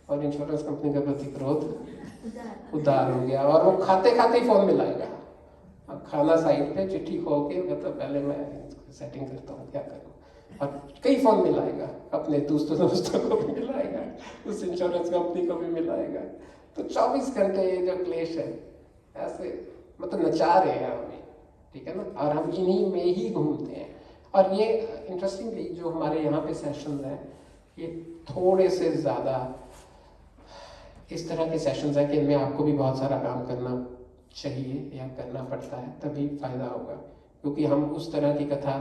और इंश्योरेंस कंपनी के प्रति क्रोध उदार हो गया, और वो खाते खाते ही फोन मिलाएगा। अब खाना साइड पे, चिट्ठी खो के, मतलब पहले मैं सेटिंग करता हूँ क्या करूँ, और कई फोन मिलाएगा, अपने दोस्तों को भी मिलाएगा, उस इंश्योरेंस कंपनी को भी मिलाएगा। तो 24 घंटे ये जो क्लेश है ऐसे मतलब नचा रहे हैं हमें, ठीक है ना, और हम इन्हीं में ही घूमते हैं। और ये इंटरेस्टिंगली जो हमारे यहाँ पे सेशन हैं, ये थोड़े से ज़्यादा इस तरह के सेशंस हैं कि इनमें आपको भी बहुत सारा काम करना चाहिए या करना पड़ता है, तभी फ़ायदा होगा। क्योंकि हम उस तरह की कथा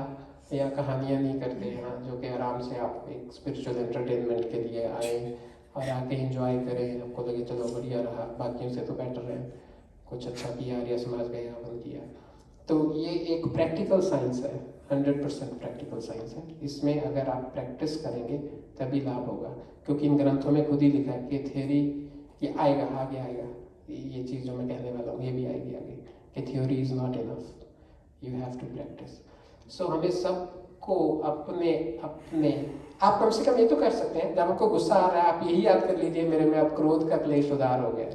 या कहानियाँ नहीं करते यहाँ, जो कि आराम से आप एक स्पिरिचुअल एंटरटेनमेंट के लिए आए और आके एंजॉय करें, आपको लगे चलो बढ़िया रहा, बाकियों से तो बेटर है, कुछ अच्छा किया, आर्य समाज का यापन किया। तो ये एक प्रैक्टिकल साइंस है, 100% प्रैक्टिकल साइंस है। इसमें अगर आप प्रैक्टिस करेंगे तभी लाभ होगा, क्योंकि इन ग्रंथों में खुद ही लिखा है कि थ्योरी ये आएगा, आगे आएगा, ये चीज़ जो मैं कहने वाला हूँ ये भी आएगी आगे, कि theory is not enough, you have to practice. So हमें सबको अपने अपने, आप कम से कम ये तो कर सकते हैं, जब आपको गुस्सा आ रहा है आप यही याद कर लीजिए मेरे में अब क्रोध का क्लेश उदार हो गया,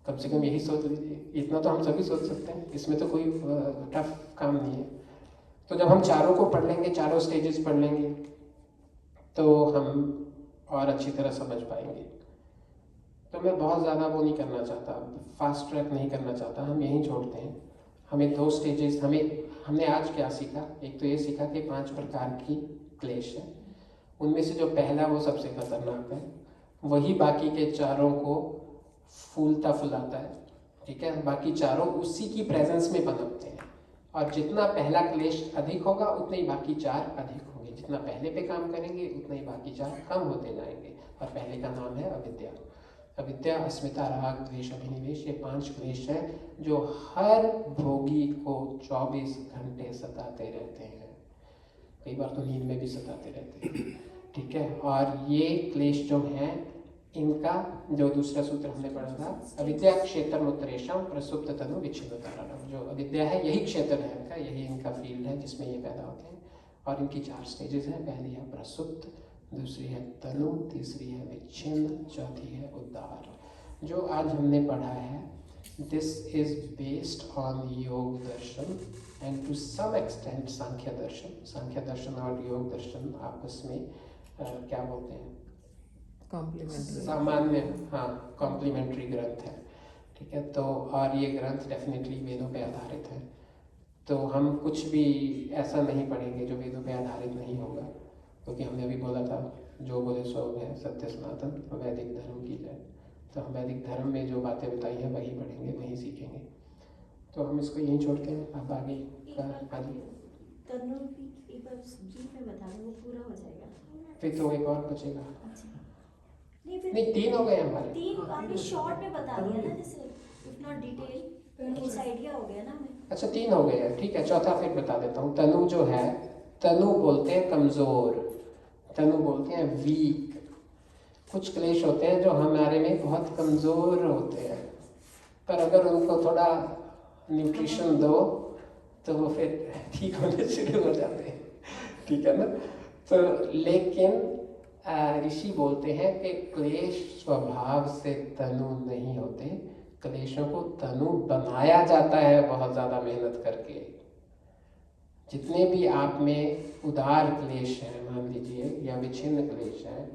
कम से कम यही सोच लीजिए। इतना तो हम सभी सोच सकते हैं, इसमें तो कोई टफ काम नहीं है। तो जब हम चारों को पढ़ लेंगे, चारों स्टेजेस पढ़ लेंगे, तो हम और अच्छी तरह समझ पाएंगे। तो मैं बहुत ज़्यादा वो नहीं करना चाहता, फास्ट ट्रैक नहीं करना चाहता, हम यहीं छोड़ते हैं। हमें 2 स्टेजेस, हमने आज क्या सीखा, एक तो ये सीखा कि 5 प्रकार की क्लेश है, उनमें से जो पहला वो सबसे खतरनाक है, वही बाकी के चारों को फूलता फुलाता है, ठीक है। बाकी चारों उसी की प्रेजेंस में पनपते हैं, और जितना पहला क्लेश अधिक होगा उतने ही बाकी 4 अधिक होंगे। जितना पहले पे काम करेंगे उतना ही बाकी 4 कम होते जाएंगे। और पहले का नाम है अविद्या। अविद्या, अस्मिता, राग, द्वेष, अभिनिवेश, ये 5 क्लेश हैं जो हर भोगी को 24 घंटे सताते रहते हैं, कई बार तो नींद में भी सताते रहते हैं, ठीक है। और ये क्लेश जो हैं, इनका जो दूसरा सूत्र हमने पढ़ा था, अविद्या क्षेत्रम उत्तरेशम प्रसुप्त तनु विच्छिन्नतारणम, जो अविद्या है यही क्षेत्र है इनका, यही इनका फील्ड है जिसमें ये पैदा होते हैं। और इनकी 4 स्टेजेस हैं, पहली है प्रसुप्त, दूसरी है तनु, तीसरी है विच्छिन्न, चौथी है उद्धार। जो आज हमने पढ़ा है, दिस इज बेस्ड ऑन योग दर्शन एंड टू सम एक्सटेंट सांख्य दर्शन। सांख्य दर्शन और योग दर्शन आपस में क्या बोलते हैं, सामान्य, हाँ, कॉम्प्लीमेंट्री ग्रंथ है, ठीक है। तो और ये ग्रंथ डेफिनेटली वेदों पे आधारित है। तो हम कुछ भी ऐसा नहीं पढ़ेंगे जो वेदों पे आधारित नहीं होगा, क्योंकि हमने अभी बोला था जो बोले सो है सत्य सनातन वैदिक धर्म की जय। तो हम वैदिक धर्म में जो बातें बताई हैं वही पढ़ेंगे, वही सीखेंगे। तो हम इसको यहीं छोड़ते हैं, आप आगे का तनु भी एक बार ब्रीफ में बता दो, वो पूरा हो जाएगा। फिर तो एक और बचेगा। अच्छा, नहीं फिर नहीं, 3 हो गए हमारे। 3 आपने शॉर्ट में बता दिया ना, जैसे इफ नॉट डिटेल कुछ आइडिया हो गया ना हमें। अच्छा 3 हो गए हैं, ठीक है। चौथा फिर बता देता हूँ। तनु जो है, तनु बोलते हैं कमज़ोर, तनु बोलते हैं वीक। कुछ क्लेश होते हैं जो हमारे में बहुत कमज़ोर होते हैं, पर अगर उनको थोड़ा न्यूट्रिशन दो तो वो फिर ठीक होने शुरू हो जाते हैं, ठीक है ना। तो लेकिन ऋषि बोलते हैं कि क्लेश स्वभाव से तनु नहीं होते, क्लेशों को तनु बनाया जाता है बहुत ज़्यादा मेहनत करके। जितने भी आप में उदार क्लेश हैं मान लीजिए या विच्छिन्न क्लेश हैं,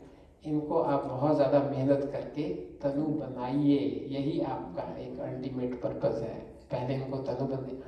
इनको आप बहुत ज़्यादा मेहनत करके तनु बनाइए, यही आपका एक अल्टीमेट पर्पस है। पहले इनको तनु बनाइए।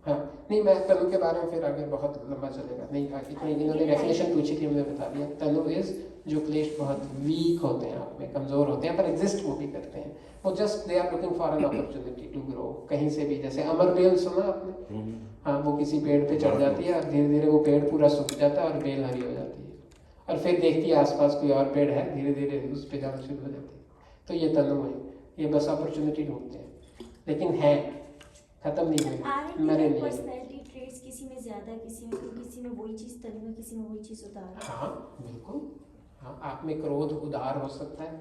हाँ नहीं, मैं तनु के बारे में फिर आगे बहुत लंबा चलेगा, नहीं इतनी इन्होंने डेफिनेशन पूछी थी, हमने बता दिया। तनु इज जो क्लेश बहुत वीक होते हैं, आप में कमज़ोर होते हैं, पर एग्जिस्ट वो भी करते हैं, वो just they are looking for an opportunity to grow. कहीं से भी, जैसे अमर बेल सुना आपने, हाँ, वो किसी पेड़ पे चढ़ जाती है और धीरे धीरे वो पेड़ पूरा सूख जाता है और बेल हरी हो जाती है, और फिर देखती है आसपास कोई और पेड़ है, धीरे धीरे उस पर जाना शुरू हो जाती है। तो ये तनु है, ये बस अपॉर्चुनिटी ढूंढते हैं, लेकिन है खत्म नहीं हुए, मरे नहीं। पर्सनैलिटी ट्रेट्स किसी में ज़्यादा, किसी में वही चीज़ तनु है, किसी में वही चीज़ उदार है। हाँ बिल्कुल, हाँ, आप में क्रोध उदार हो सकता है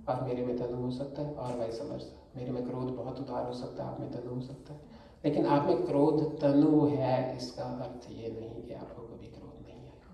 और मेरे में तनु हो सकता है, और वाइस वर्सा। मेरे में क्रोध बहुत उदार हो सकता है, आप में तनु हो सकता है, लेकिन आप में क्रोध तनु है, इसका अर्थ ये नहीं कि आपको कभी क्रोध नहीं आएगा।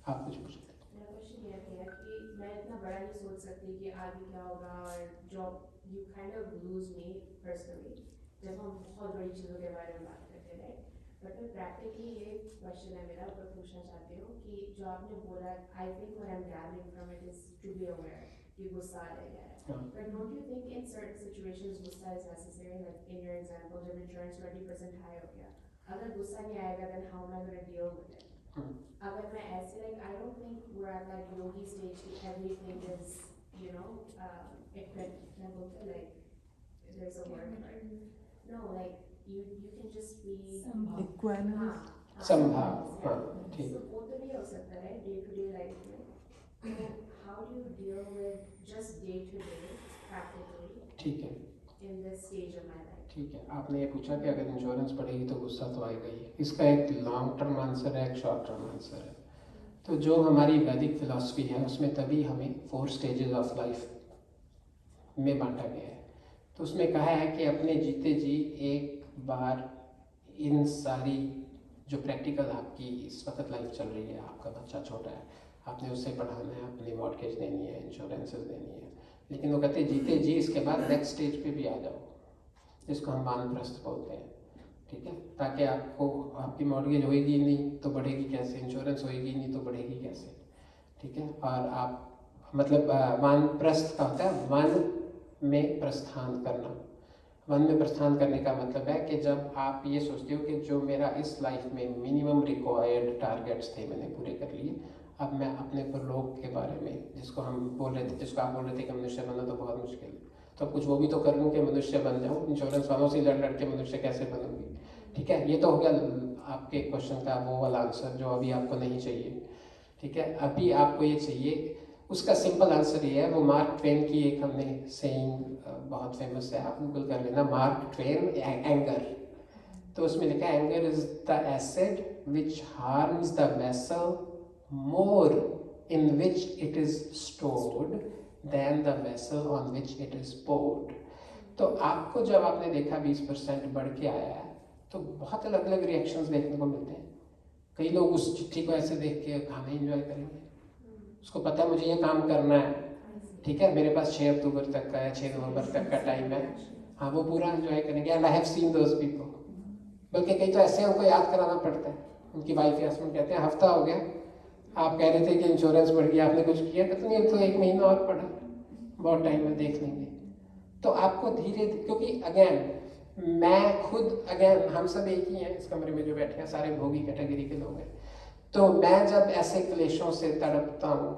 आप कुछ पूछ सकते हैं। मेरा क्वेश्चन ये था कि मैं इतना बड़ा नहीं सोच सकती कि आगे क्या होगा, और job you kind of lose me personally जब हम बहुत बड़ी चीज़ों के बारे में बात करते हैं, राइट। बट मैं प्रैक्टिकली ये क्वेश्चन है मेरा, ऊपर पूछना चाहती हूँ कि जो आपने बोला, I think what I am gathering from it is to be aware कि गुस्सा आ रहा है, but don't you think in certain situations गुस्सा is necessary, like in your example जब इंश्योरेंस 20% हाई हो गया, अगर गुस्सा नहीं आएगा then how am I gonna deal with it. अगर मैं ऐसे, like I don't think we are like yogi stage की एवरीथिंग इज यू नो क्या बोलते हैं, like there is a word, no, like you can just be Equanimous. संभाव, हाँ ठीक। So वो तो नहीं हो सकता है day to day life में, तो how do you deal with just day to day practically ठीक है, in this stage of my life? ठीक है। आपने ये पूछा कि अगर इंश्योरेंस बढ़ेगी तो गुस्सा तो आएगा ही। इसका एक लॉन्ग टर्म आंसर है, एक शॉर्ट टर्म आंसर है। तो जो हमारी वैदिक फिलॉसफी है उसमें तभी हमें 4 स्टेजेस ऑफ लाइफ में बांटा गया है। तो उसमें कहा है कि अपने जीते जी एक बार इन सारी जो प्रैक्टिकल आपकी इस वक्त लाइफ चल रही है, आपका बच्चा छोटा है, आपने उसे पढ़ाना है, अपनी मॉर्गेज देनी है, इंश्योरेंसेस देनी है, लेकिन वो कहते हैं जीते जी इसके बाद नेक्स्ट स्टेज पे भी आ जाओ, जिसको हम वानप्रस्थ बोलते हैं, ठीक है। ताकि आपको आपकी मॉर्गेज होएगी नहीं तो बढ़ेगी कैसे, इंश्योरेंस होएगी नहीं तो बढ़ेगी कैसे, ठीक है। और आप मतलब वानप्रस्थ का होता है वन में प्रस्थान करना। वन में प्रस्थान करने का मतलब है कि जब आप ये सोचते हो कि जो मेरा इस लाइफ में मिनिमम रिक्वायर्ड टारगेट्स थे मैंने पूरे कर लिए, अब मैं अपने परलोक के बारे में, जिसको हम बोल रहे थे, जिसको आप बोल रहे थे कि मनुष्य बनना तो बहुत मुश्किल है, तो कुछ वो भी तो कर लूँ कि मनुष्य बन जाऊँ। इंश्योरेंस वालों से लड़ के मनुष्य कैसे बनूंगी, ठीक है। ये तो हो गया आपके क्वेश्चन का वो वाला आंसर जो अभी आपको नहीं चाहिए, ठीक है। अभी आपको ये चाहिए, उसका सिंपल आंसर ये है, वो मार्क ट्वेन की एक हमने सेइंग बहुत फेमस है, आप गूगल कर लेना, मार्क ट्वेन एंगर। तो उसमें लिखा है anger is the acid which harms the vessel more in which it is stored than the vessel on which it is poured. तो आपको जब आपने देखा 20% बढ़ के आया है तो बहुत अलग अलग रिएक्शंस देखने को मिलते हैं। कई लोग उस चिट्ठी को ऐसे देख के खाना एंजॉय करेंगे, उसको पता है मुझे ये काम करना है, ठीक है, मेरे पास 6 अक्टूबर तक का या 6 नवंबर तक का टाइम है, हाँ वो पूरा एंजॉय करेंगे। And I have seen those people, बल्कि कई तो ऐसे उनको याद कराना पड़ता है। उनकी वाइफ या हस्बैंड कहते हैं हफ्ता हो गया, आप कह रहे थे कि इंश्योरेंस बढ़ गया, आपने कुछ किया? कहते नहीं, तो 1 महीना और पड़ा, बहुत टाइम है, देख लेंगे। तो आपको धीरे, क्योंकि अगेन मैं खुद, अगेन हम सब एक ही हैं इस कमरे में जो बैठे हैं, सारे भोगी कैटेगरी के लोग हैं। तो मैं जब ऐसे क्लेशों से तड़पता हूँ,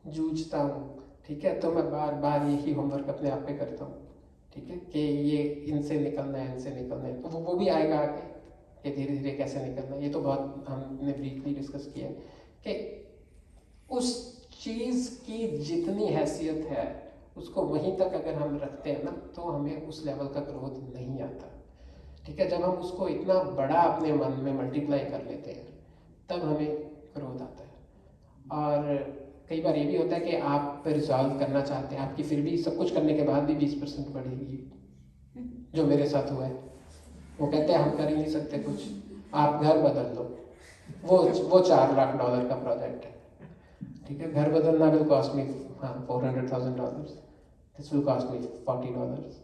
जूझता हूँ, ठीक है, तो मैं बार बार यही होमवर्क अपने आप पे करता हूँ, ठीक है, कि ये इनसे निकलना है, इनसे निकलना है। तो वो भी आएगा आगे कि धीरे धीरे कैसे निकलना है। ये तो बहुत हमने ब्रीफली डिस्कस किया कि उस चीज़ की जितनी हैसियत है उसको वहीं तक अगर हम रखते हैं ना, तो हमें उस लेवल का क्रोध नहीं आता। ठीक है, जब हम उसको इतना बड़ा अपने मन में मल्टीप्लाई कर लेते हैं तब हमें क्रोध आता है। और कई बार ये भी होता है कि आप रिजॉल्व करना चाहते हैं, आपकी फिर भी सब कुछ करने के बाद भी 20% बढ़ेगी, जो मेरे साथ हुआ है। वो कहते हैं हम कर ही नहीं सकते कुछ, आप घर बदल लो। वो $4 लाख का प्रोजेक्ट है, ठीक है, घर बदलना will cost me $400,000, this will cost me $40,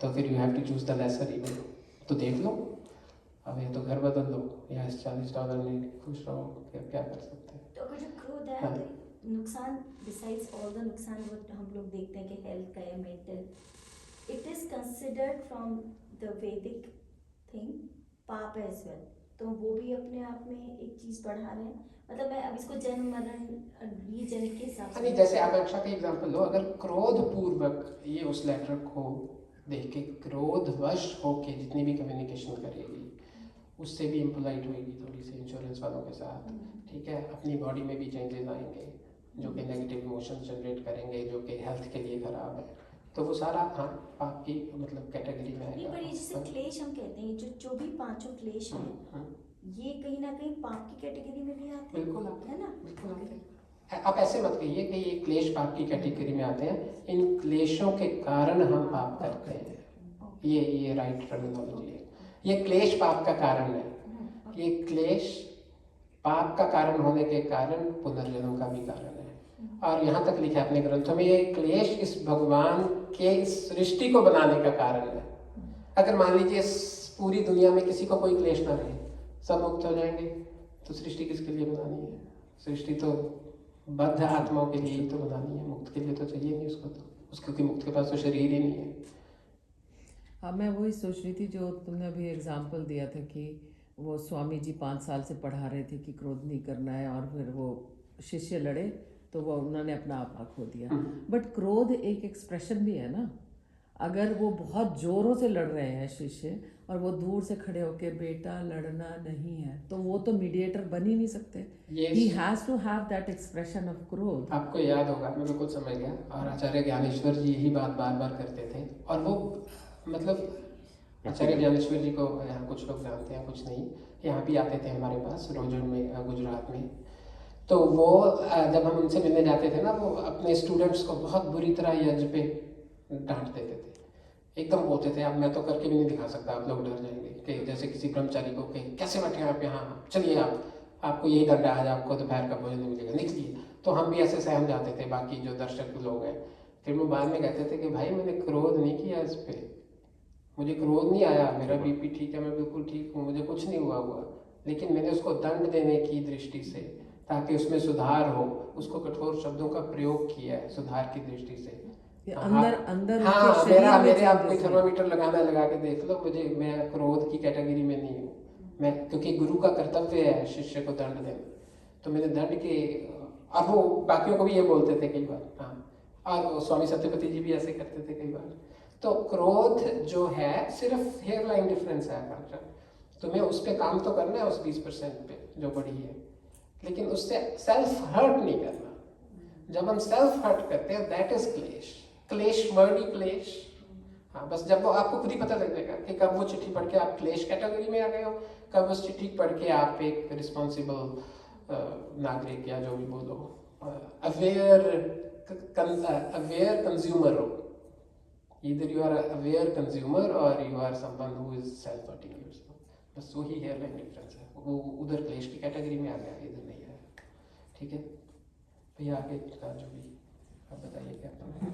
तो फिर you have to choose the lesser evil. तो देख लो, अब ये तो घर बदल लो या इस $40 में खुश रहो, क्या कर सकते हैं। तो अगर जो क्रोध है हाँ। तो नुकसान बिसाइड्स ऑल द नुकसान वो हम लोग देखते हैं कि हेल्थ का या mental, it is considered from the वैदिक थिंग पाप एज वेल, तो वो भी अपने आप में एक चीज बढ़ा रहे हैं। मतलब मैं अब इसको जन्म मरण रीजनिक के हिसाब से नहीं, जैसे आकांक्षा का एग्जांपल लो, अगर क्रोध पूर्वक ये उस लेटर को देख के क्रोधवश होके जितनी भी कम्युनिकेशन करेगी उससे भी इम्पोलाइट होगी थोड़ी सी इंश्योरेंस वालों के साथ, ठीक है, अपनी बॉडी में भी चेंजेस आएंगे जो कि नेगेटिव इमोशंस जनरेट करेंगे, जो कि हेल्थ के लिए खराब है, तो वो सारा हाँ पाप की मतलब कैटेगरी में नहीं, पर ये जिसे आएगा। क्लेश हम कहते हैं, जो भी पांचों क्लेश हैं, ये कहीं ना कहीं पाप की कैटेगरी में भी आते हैं, बिल्कुल आते है ना? बिल्कुल आते हैं। आप ऐसे मत कहिए कि ये क्लेश पाप की कैटेगरी में आते हैं, इन क्लेशों के कारण हम पाप करते हैं, ये राइट टर्मिनोलॉजी है। ये क्लेश पाप का कारण है, ये क्लेश पाप का कारण होने के कारण पुनर्जन्म का भी कारण है। और यहाँ तक लिखा है अपने ग्रंथों में, ये क्लेश इस भगवान के इस सृष्टि को बनाने का कारण है। अगर मान लीजिए इस पूरी दुनिया में किसी को कोई क्लेश ना रहे, सब मुक्त हो जाएंगे, तो सृष्टि किसके लिए बनानी है? सृष्टि तो बद्ध आत्माओं के लिए ही तो बनानी है, मुक्त के लिए तो चाहिए नहीं उसको, तो उसके मुक्त के पास तो शरीर ही नहीं है। हाँ, मैं वही सोच रही थी जो तुमने अभी एग्जाम्पल दिया था कि वो स्वामी जी 5 साल से पढ़ा रहे थे कि क्रोध नहीं करना है, और फिर वो शिष्य लड़े तो वो उन्होंने अपना आपा खो दिया। बट क्रोध एक एक्सप्रेशन भी है ना। अगर वो बहुत जोरों से लड़ रहे हैं शिष्य और वो दूर से खड़े होके बेटा लड़ना नहीं है, तो वो तो मीडिएटर बन ही नहीं सकते। He has to have that expression of क्रोध। आपको याद होगा, मैं बिल्कुल समझ गया, और आचार्य ज्ञानेश्वर जी यही बात बार बार करते थे, और वो मतलब आचार्य ज्ञानेश्वर जी को यहाँ कुछ लोग जानते हैं कुछ नहीं, यहाँ भी आते थे हमारे पास रोजड़ में गुजरात में। तो वो जब हम उनसे मिलने जाते थे ना, वो अपने स्टूडेंट्स को बहुत बुरी तरह यज्ञ पे डांट देते थे, एकदम बोलते थे अब मैं तो करके भी नहीं दिखा सकता, आप लोग डर जाएंगे, कि जैसे किसी ब्रह्मचारी को कि कैसे बैठे हैं आप यहाँ, चलिए आपको यही दंड आज, आपको दोपहर का भोजन नहीं मिलेगा, निकलिए। तो हम भी ऐसे सहम जाते थे, बाकी जो दर्शक लोग हैं। फिर वो बाद में कहते थे कि भाई मैंने क्रोध नहीं किया इस पर, मुझे क्रोध नहीं आया, मेरा बीपी ठीक है, मैं बिल्कुल ठीक हूँ, मुझे कुछ नहीं हुआ, लेकिन मैंने उसको दंड देने की दृष्टि से, ताकि उसमें सुधार हो, उसको कठोर शब्दों का प्रयोग किया है सुधार की दृष्टि से। अंदर हाँ, मेरे आप कोई थर्मामीटर लगा के देख लो, मैं क्रोध की कैटेगरी में नहीं हूँ मैं, क्योंकि गुरु का कर्तव्य है शिष्य को दंड देना, तो मैंने दंड के, और वो बाकियों को भी ये बोलते थे कई बार, हाँ, और स्वामी सत्यपति जी भी ऐसे करते थे कई बार। तो क्रोध जो है सिर्फ हेयर लाइन डिफरेंस है आकांक्षा, तुम्हें उस पर काम तो करना है, उस 20% पे जो बड़ी है, लेकिन उससे सेल्फ हर्ट नहीं करना। जब हम सेल्फ हर्ट करते हैं दैट इज क्लेश, वर्ड ही क्लेश। हाँ, बस जब वो आपको खुद ही पता लग जाएगा कि कब वो चिट्ठी पढ़ के आप क्लेश कैटेगरी में आ गए हो, कब उस चिट्ठी पढ़ के आप एक रिस्पॉन्सिबल नागरिक या जो भी बोलो अवेयर कंज्यूमर हो। Either you are an aware consumer or you are someone who is self-hurting yourself. बस वही हेयर लाइन डिफरेंस है, वो उधर क्लेश की कैटेगरी में आ गया, इधर नहीं आया। ठीक है भैया, आगे का जो भी आप बताइए क्या करना है।